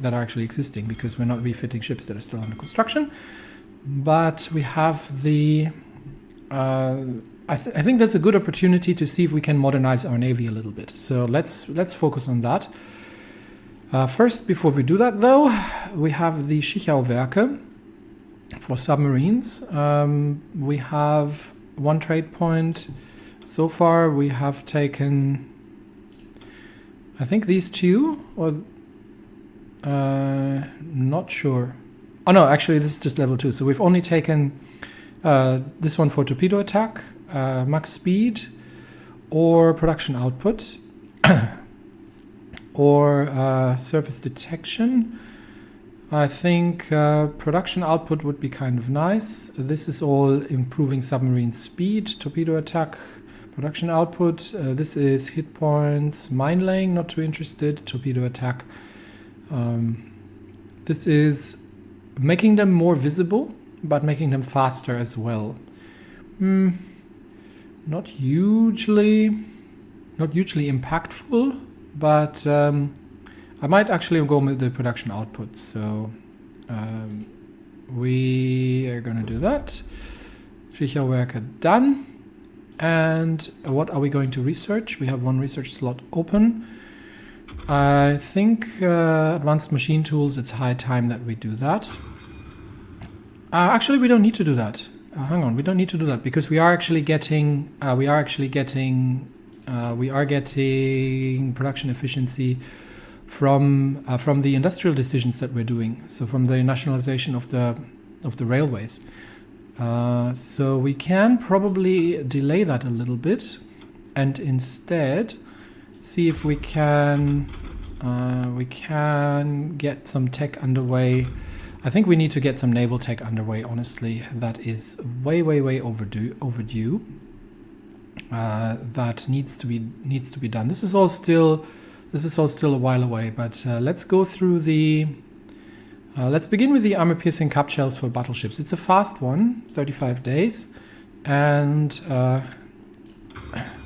existing, because we're not refitting ships that are still under construction. But we have the I think that's a good opportunity to see if we can modernize our navy a little bit. So let's focus on that. First, before we do that, though, we have the Schichau-Werke for submarines. We have one trade point. So far, we have taken, I think, these two, or not sure. Oh no, actually, this is just level 2. So we've only taken this one for torpedo attack, max speed, or production output, or surface detection. I think production output would be kind of nice. This is all improving submarine speed, torpedo attack, production output. This is hit points, mine laying, not too interested, torpedo attack. This is making them more visible, but making them faster as well. Not hugely impactful, but I might actually go with the production output. So we are going to do that. Schichau-Werke done. And what are we going to research? We have one research slot open. I think advanced machine tools, it's high time that we do that. Actually, we don't need to do that. Hang on, we don't need to do that because we are getting production efficiency from the industrial decisions that we're doing. So from the nationalization of the railways. So we can probably delay that a little bit, and instead see if we can get some tech underway. I think we need to get some naval tech underway, honestly. That is way overdue. That needs to be done. This is all still a while away, but let's go through the let's begin with the armor-piercing cap shells for battleships. It's a fast one, 35 days, and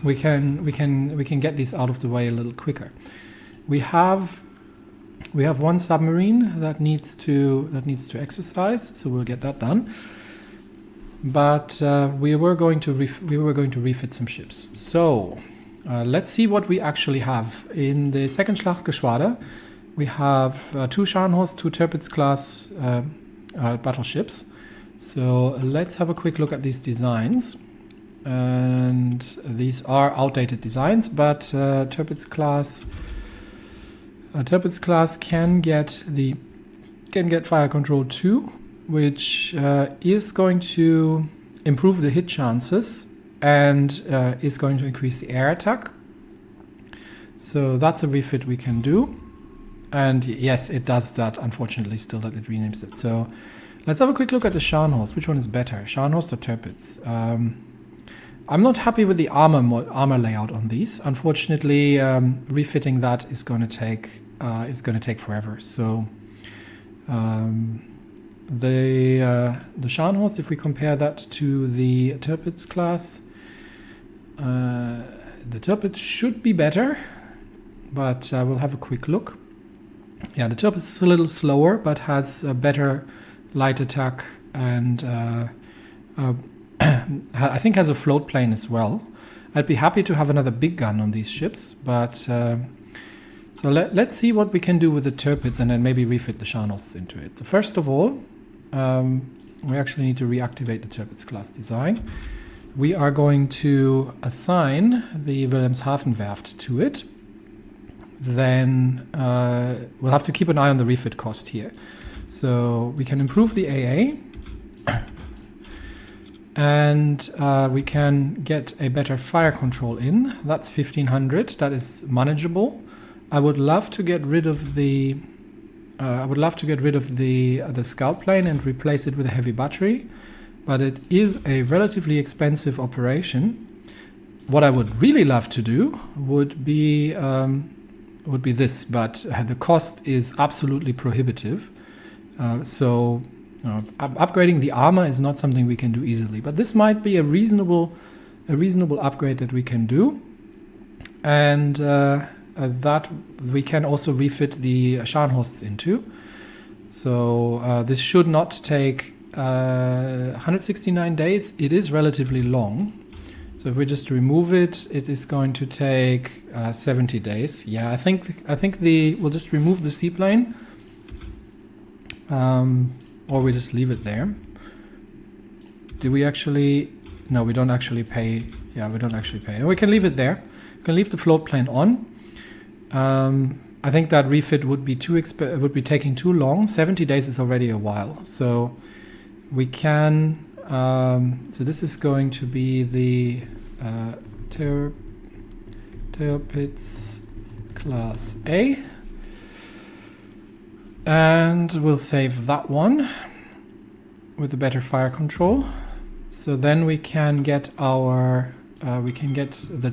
we can get these out of the way a little quicker. We have one submarine that needs to exercise, so we'll get that done. But we were going to refit some ships. So let's see what we actually have in the second Schlachtgeschwader. We have 2 Scharnhorst, 2 Tirpitz class battleships. So let's have a quick look at these designs. And these are outdated designs, but Tirpitz class can get fire control 2, which is going to improve the hit chances and is going to increase the air attack. So that's a refit we can do. And yes, it does that, unfortunately, still that it renames it. So let's have a quick look at the Scharnhorst. Which one is better, Scharnhorst or Tirpitz? I'm not happy with the armor layout on these. Unfortunately, refitting that is going to take forever. So the Scharnhorst, if we compare that to the Tirpitz class, the Tirpitz should be better, but we'll have a quick look. Yeah, the Tirpitz is a little slower, but has a better light attack and I think has a float plane as well. I'd be happy to have another big gun on these ships, but so let's see what we can do with the Tirpitz and then maybe refit the Scharnhorsts into it. So first of all, we actually need to reactivate the Tirpitz class design. We are going to assign the Wilhelmshaven-Werft to it. Then we'll have to keep an eye on the refit cost here. So we can improve the AA. And we can get a better fire control in. That's 1500. That is manageable. I would love to get rid of the scout plane and replace it with a heavy battery, but it is a relatively expensive operation. What I would really love to do would be this, but the cost is absolutely prohibitive. Upgrading the armor is not something we can do easily, but this might be a reasonable upgrade that we can do, and that we can also refit the Scharnhorsts into. So this should not take 169 days. It is relatively long. So if we just remove it, it is going to take 70 days. Yeah, I think we'll just remove the seaplane. Or we just leave it there. Do we actually? No, we don't actually pay. Yeah, we don't actually pay. And we can leave it there. We can leave the float plane on. I think that refit would be taking too long. 70 days is already a while. So we can. So this is going to be the Tirpitz class A. And we'll save that one with the better fire control. So then we can get the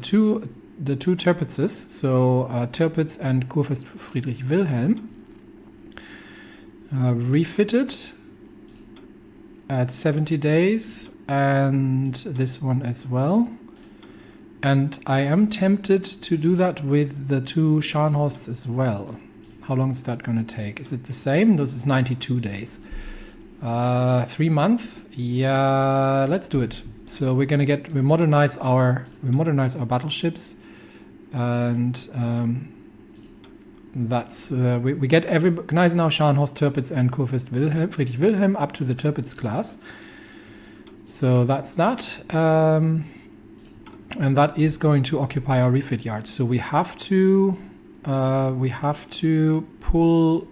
two Tirpitzes, so Tirpitz and Kurfürst Friedrich Wilhelm, refitted at 70 days, and this one as well. And I am tempted to do that with the 2 Scharnhorsts as well. How long is that going to take? Is it the same? This is 92 days. 3 months? Yeah, let's do it. So we modernize our battleships, and that's we get every Gneisenau, Scharnhorst, Tirpitz, and Kurfürst Friedrich Wilhelm up to the Tirpitz class. So that's that, and that is going to occupy our refit yards. So we have to pull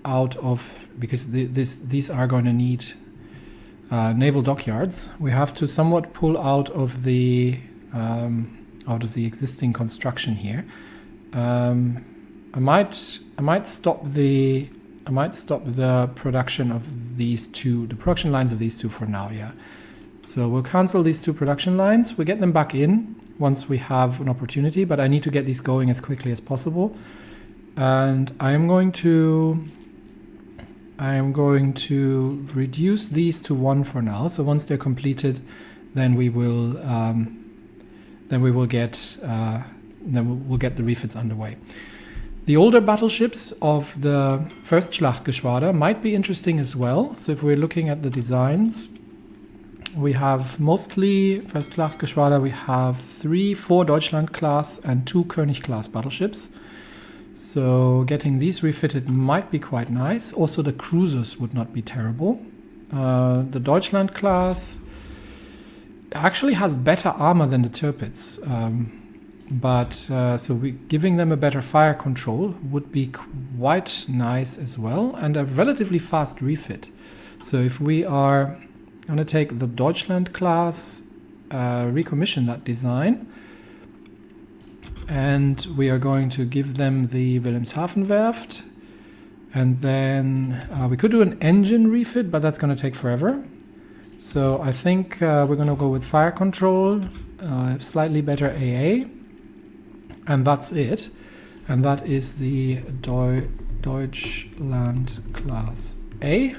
out of, because these are going to need naval dockyards. We have to somewhat pull out of the existing construction here. I might stop the production of these two, the production lines of these two for now. Yeah. So we'll cancel these two production lines. We get them back in once we have an opportunity, but I need to get these going as quickly as possible. And I am going to reduce these to 1 for now. So once they're completed, then we'll get the refits underway. The older battleships of the first Schlachtgeschwader might be interesting as well. So if we're looking at the designs, we have mostly first Schlachtgeschwader. We have 4 Deutschland class and 2 König class battleships. So getting these refitted might be quite nice. Also, the cruisers would not be terrible. The Deutschland class actually has better armor than the Tirpitz, so giving them a better fire control would be quite nice as well, and a relatively fast refit. So if we are going to take the Deutschland class, recommission that design, and we are going to give them the Wilhelmshaven Werft, and then we could do an engine refit, but that's going to take forever. So I think we're going to go with fire control, slightly better AA, and that's it. And that is the Deutschland class A.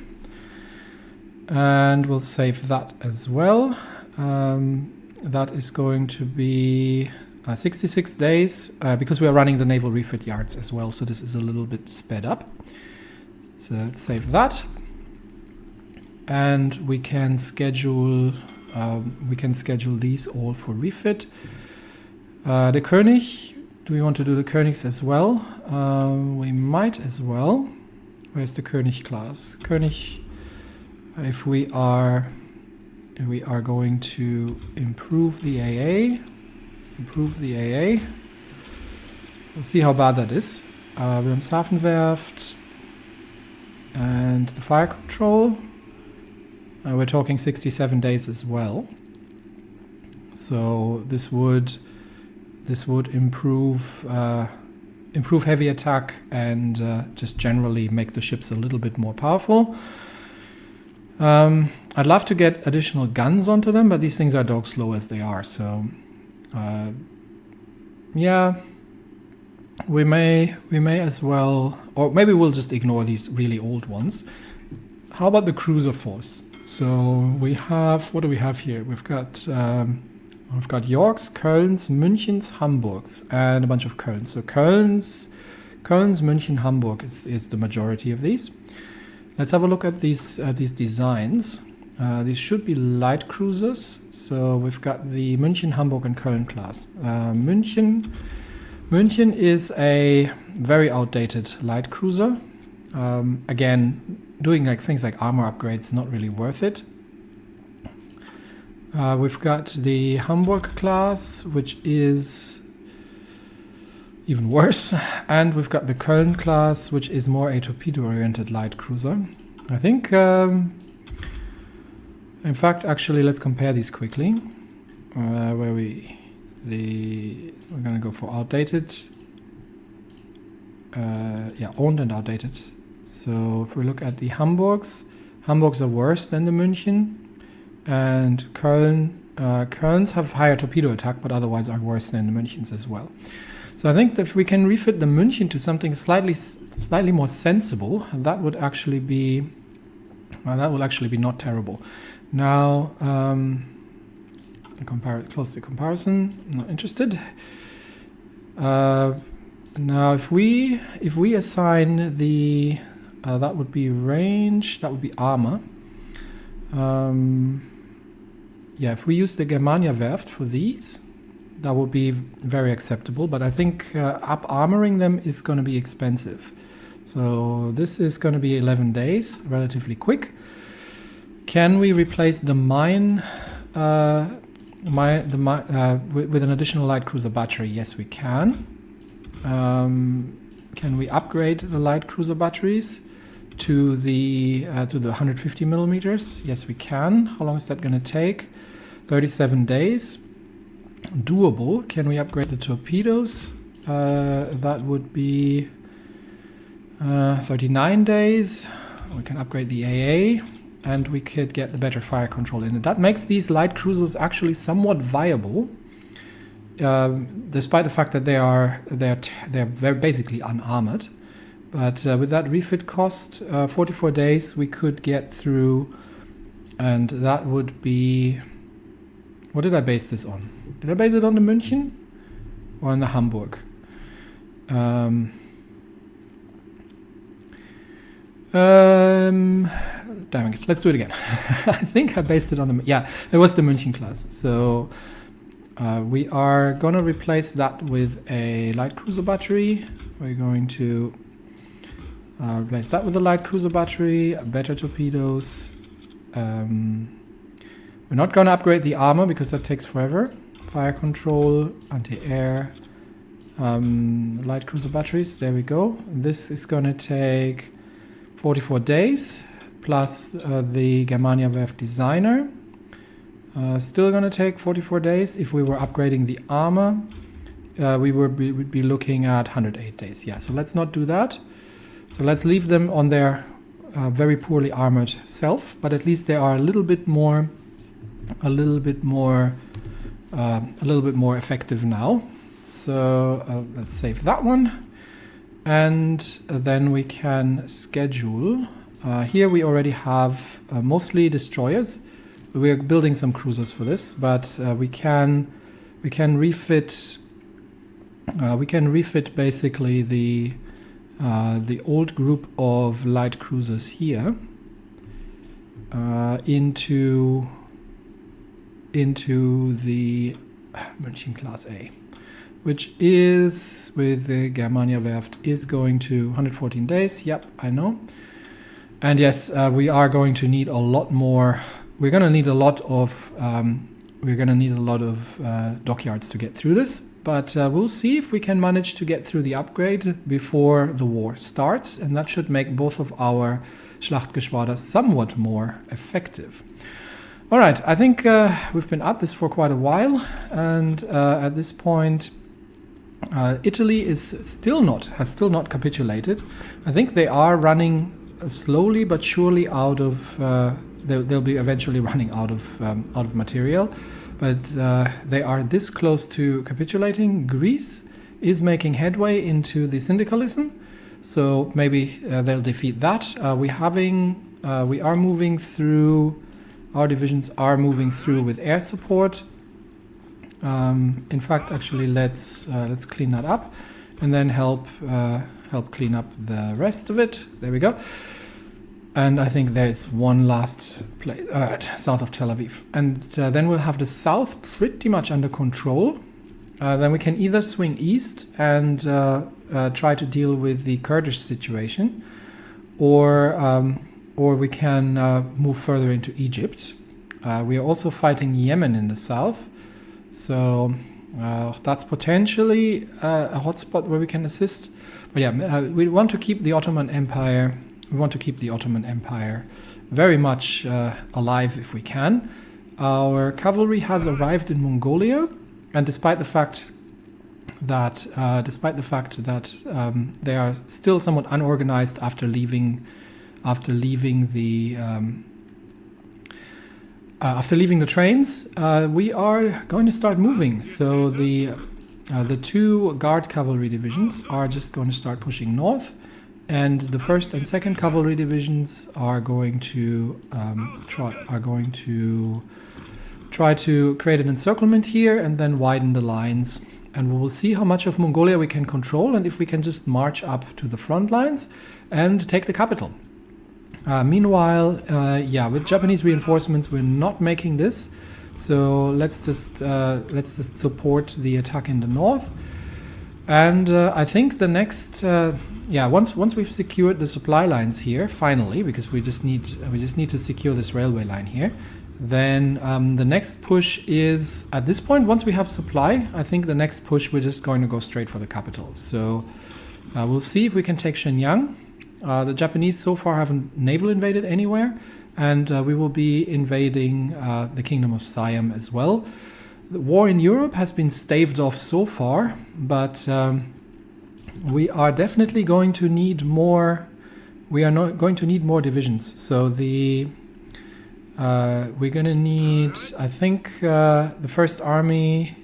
And we'll save that as well. That is going to be 66 days, because we are running the naval refit yards as well, so this is a little bit sped up. So let's save that. And we can schedule these all for refit. The König, do we want to do the Königs as well? We might as well. Where's the König class? König, if we are going to improve the AA. We'll see how bad that is. Wilhelmshaven Werft and the fire control. We're talking 67 days as well. So this would improve heavy attack and just generally make the ships a little bit more powerful. I'd love to get additional guns onto them, but these things are dog slow as they are. So yeah, we may as well, or maybe we'll just ignore these really old ones. How about the cruiser force? So we have, what do we have here? We've got Yorks, Kölns, Münchens, Hamburgs, and a bunch of Kölns. So Kölns, München, Hamburg is the majority of these. Let's have a look at these designs. These should be light cruisers. So we've got the München, Hamburg, and Köln class. München is a very outdated light cruiser. Again, doing things like armor upgrades, not really worth it. We've got the Hamburg class, which is even worse, and we've got the Köln class, which is more a torpedo-oriented light cruiser. I think, in fact, actually, let's compare these quickly. We're gonna go for outdated. Owned and outdated. So if we look at the Hamburgs are worse than the München, and Kölns have higher torpedo attack, but otherwise are worse than the Münchens as well. So I think that if we can refit the München to something slightly more sensible, that would actually be not terrible. Now, close to comparison. Not interested. Now, if we assign the that would be range, that would be armor. If we use the Germania Werft for these, That would be very acceptable, but I think up-armoring them is going to be expensive. So this is going to be 11 days, relatively quick. Can we replace the mine with an additional light cruiser battery? Yes, we can. Can we upgrade the light cruiser batteries to the 150 millimeters? Yes, we can. How long is that going to take? 37 days. Doable. Can we upgrade the torpedoes? That would be 39 days. We can upgrade the AA, and we could get the better fire control in it. That makes these light cruisers actually somewhat viable, despite the fact that they're very basically unarmored. But with that refit cost, 44 days, we could get through, and that would be... What did I base this on? Did I base it on the München or on the Hamburg? Damn it, let's do it again. I think I based it on the... Yeah, it was the München class. So we are going to replace that with a light cruiser battery. We're going to replace that with a light cruiser battery, better torpedoes. We're not going to upgrade the armor because that takes forever. Fire control, anti-air, light cruiser batteries. There we go. This is going to take 44 days plus the Germania Werft Designer. Still going to take 44 days. If we were upgrading the armor, we would be looking at 108 days. Yeah, so let's not do that. So let's leave them on their very poorly armored self, but at least they are a little bit more effective now. So let's save that one, and then we can schedule. Here we already have mostly destroyers. We are building some cruisers for this, but we can refit basically the old group of light cruisers here into the München Class A, which is with the Germania Werft is going to 114 days. Yep, I know. And yes, we are going to need a lot more. We're going to need a lot of dockyards to get through this. But we'll see if we can manage to get through the upgrade before the war starts, and that should make both of our Schlachtgeschwader somewhat more effective. All right, I think we've been at this for quite a while, and at this point, Italy has still not capitulated. I think they are running slowly but surely out of. They'll be eventually running out of material, but they are this close to capitulating. Greece is making headway into the syndicalism, so maybe they'll defeat that. We are moving through. Our divisions are moving through with air support. In fact, actually, let's clean that up, and then help clean up the rest of it. There we go. And I think there's one last place south of Tel Aviv, and then we'll have the south pretty much under control. Then we can either swing east and try to deal with the Kurdish situation, or we can move further into Egypt. We are also fighting Yemen in the south, so that's potentially a hotspot where we can assist. But yeah, we want to keep the Ottoman Empire. We want to keep the Ottoman Empire very much alive if we can. Our cavalry has arrived in Mongolia, and despite the fact that they are still somewhat unorganized after leaving the trains, we are going to start moving. So the two guard cavalry divisions are just going to start pushing north, and the 1st and 2nd cavalry divisions are going to try to create an encirclement here and then widen the lines. And we will see how much of Mongolia we can control, and if we can just march up to the front lines and take the capital. Meanwhile, with Japanese reinforcements, we're not making this. So let's just support the attack in the north. And I think the next, once we've secured the supply lines here, finally, because we just need to secure this railway line here, then the next push is, at this point, once we have supply, I think the next push we're just going to go straight for the capital. So we'll see if we can take Shenyang. The Japanese so far haven't naval invaded anywhere, and we will be invading the Kingdom of Siam as well. The war in Europe has been staved off so far, but we are definitely going to need more. We are not going to need more divisions. So we're going to need, I think, the First Army.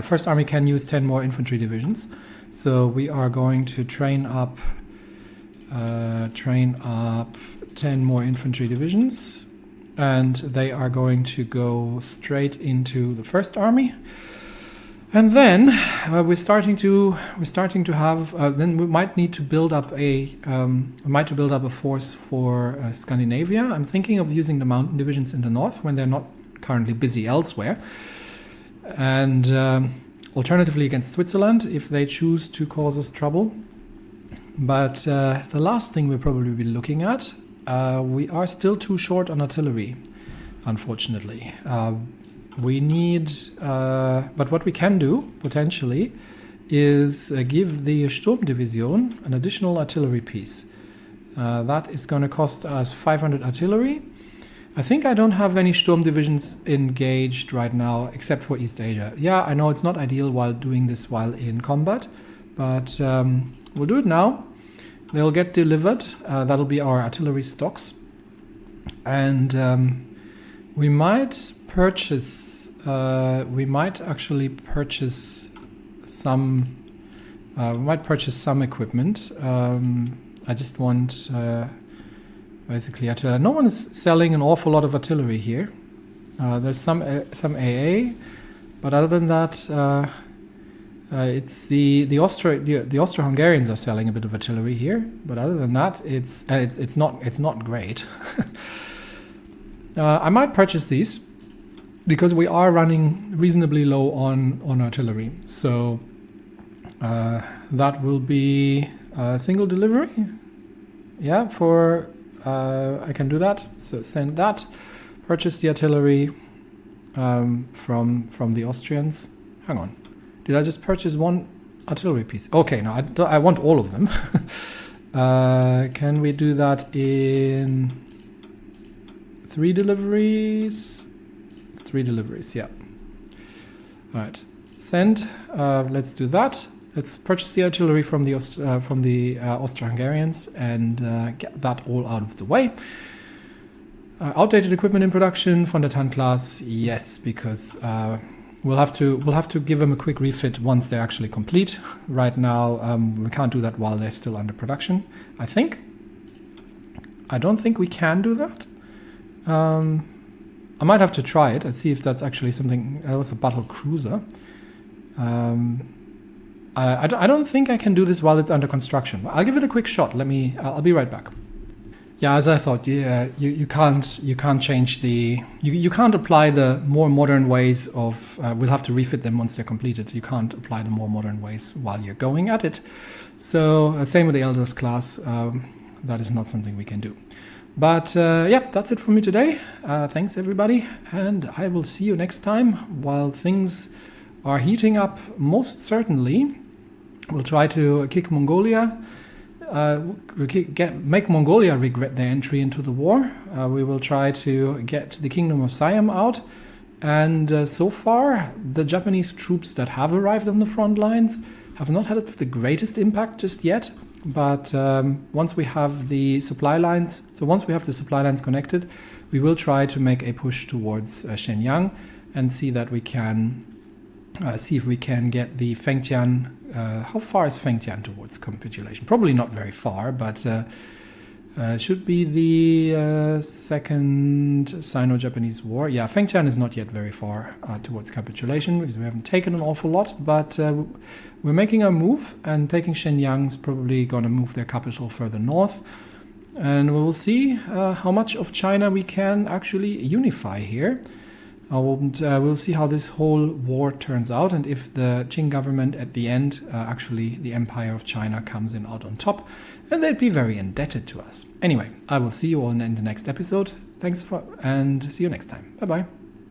First Army can use 10 more infantry divisions. So we are going to train up 10 more infantry divisions. And they are going to go straight into the First Army, and then we're starting to have. Then we might need to build up a force for Scandinavia. I'm thinking of using the mountain divisions in the north when they're not currently busy elsewhere, and alternatively against Switzerland if they choose to cause us trouble. But the last thing we'll probably be looking at. We are still too short on artillery, unfortunately. We need, but what we can do, potentially, is give the Sturmdivision an additional artillery piece. That is going to cost us 500 artillery. I think I don't have any Sturmdivisions engaged right now, except for East Asia. Yeah, I know it's not ideal while doing this while in combat, but we'll do it now. They'll get delivered. That'll be our artillery stocks, and we might purchase. We might actually purchase some. We might purchase some equipment. I just want basically artillery. No one is selling an awful lot of artillery here. There's some AA, but other than that. It's the Austro-Hungarians are selling a bit of artillery here, but other than that, it's not great. I might purchase these because we are running reasonably low on artillery. So that will be a single delivery. Yeah, for I can do that. So send that. Purchase the artillery from the Austrians. Hang on. Did I just purchase one artillery piece? Okay, no, I want all of them. Can we do that in 3 deliveries? 3 deliveries, yeah. All right, send. Let's do that. Let's purchase the artillery from the Austro-Hungarians and get that all out of the way. Outdated equipment in production, von der Tann class, yes, because we'll have to give them a quick refit once they're actually complete. Right now, we can't do that while they're still under production. I don't think we can do that. I might have to try it and see if that's actually something. That was a battle cruiser. I don't think I can do this while it's under construction. I'll give it a quick shot. I'll be right back. Yeah, as I thought, yeah, you can't change you can't apply the more modern ways of. We'll have to refit them once they're completed. You can't apply the more modern ways while you're going at it. So same with the Elders class. That is not something we can do. But yeah, that's it for me today. Thanks everybody, and I will see you next time. While things are heating up, most certainly, we'll try to kick Mongolia. Make Mongolia regret their entry into the war. We will try to get the Kingdom of Siam out. And so far, the Japanese troops that have arrived on the front lines have not had the greatest impact just yet. But once we have the supply lines, connected, we will try to make a push towards Shenyang and see that we can see if we can get the Fengtian. How far is Fengtian towards capitulation? Probably not very far, but should be the Second Sino-Japanese War. Yeah, Fengtian is not yet very far towards capitulation because we haven't taken an awful lot, but we're making a move, and taking Shenyang is probably going to move their capital further north. And we will see how much of China we can actually unify here. And we'll see how this whole war turns out, and if the Qing government at the end, actually the Empire of China, comes in out on top, and they'd be very indebted to us. Anyway, I will see you all in the next episode. Thanks and see you next time. Bye-bye.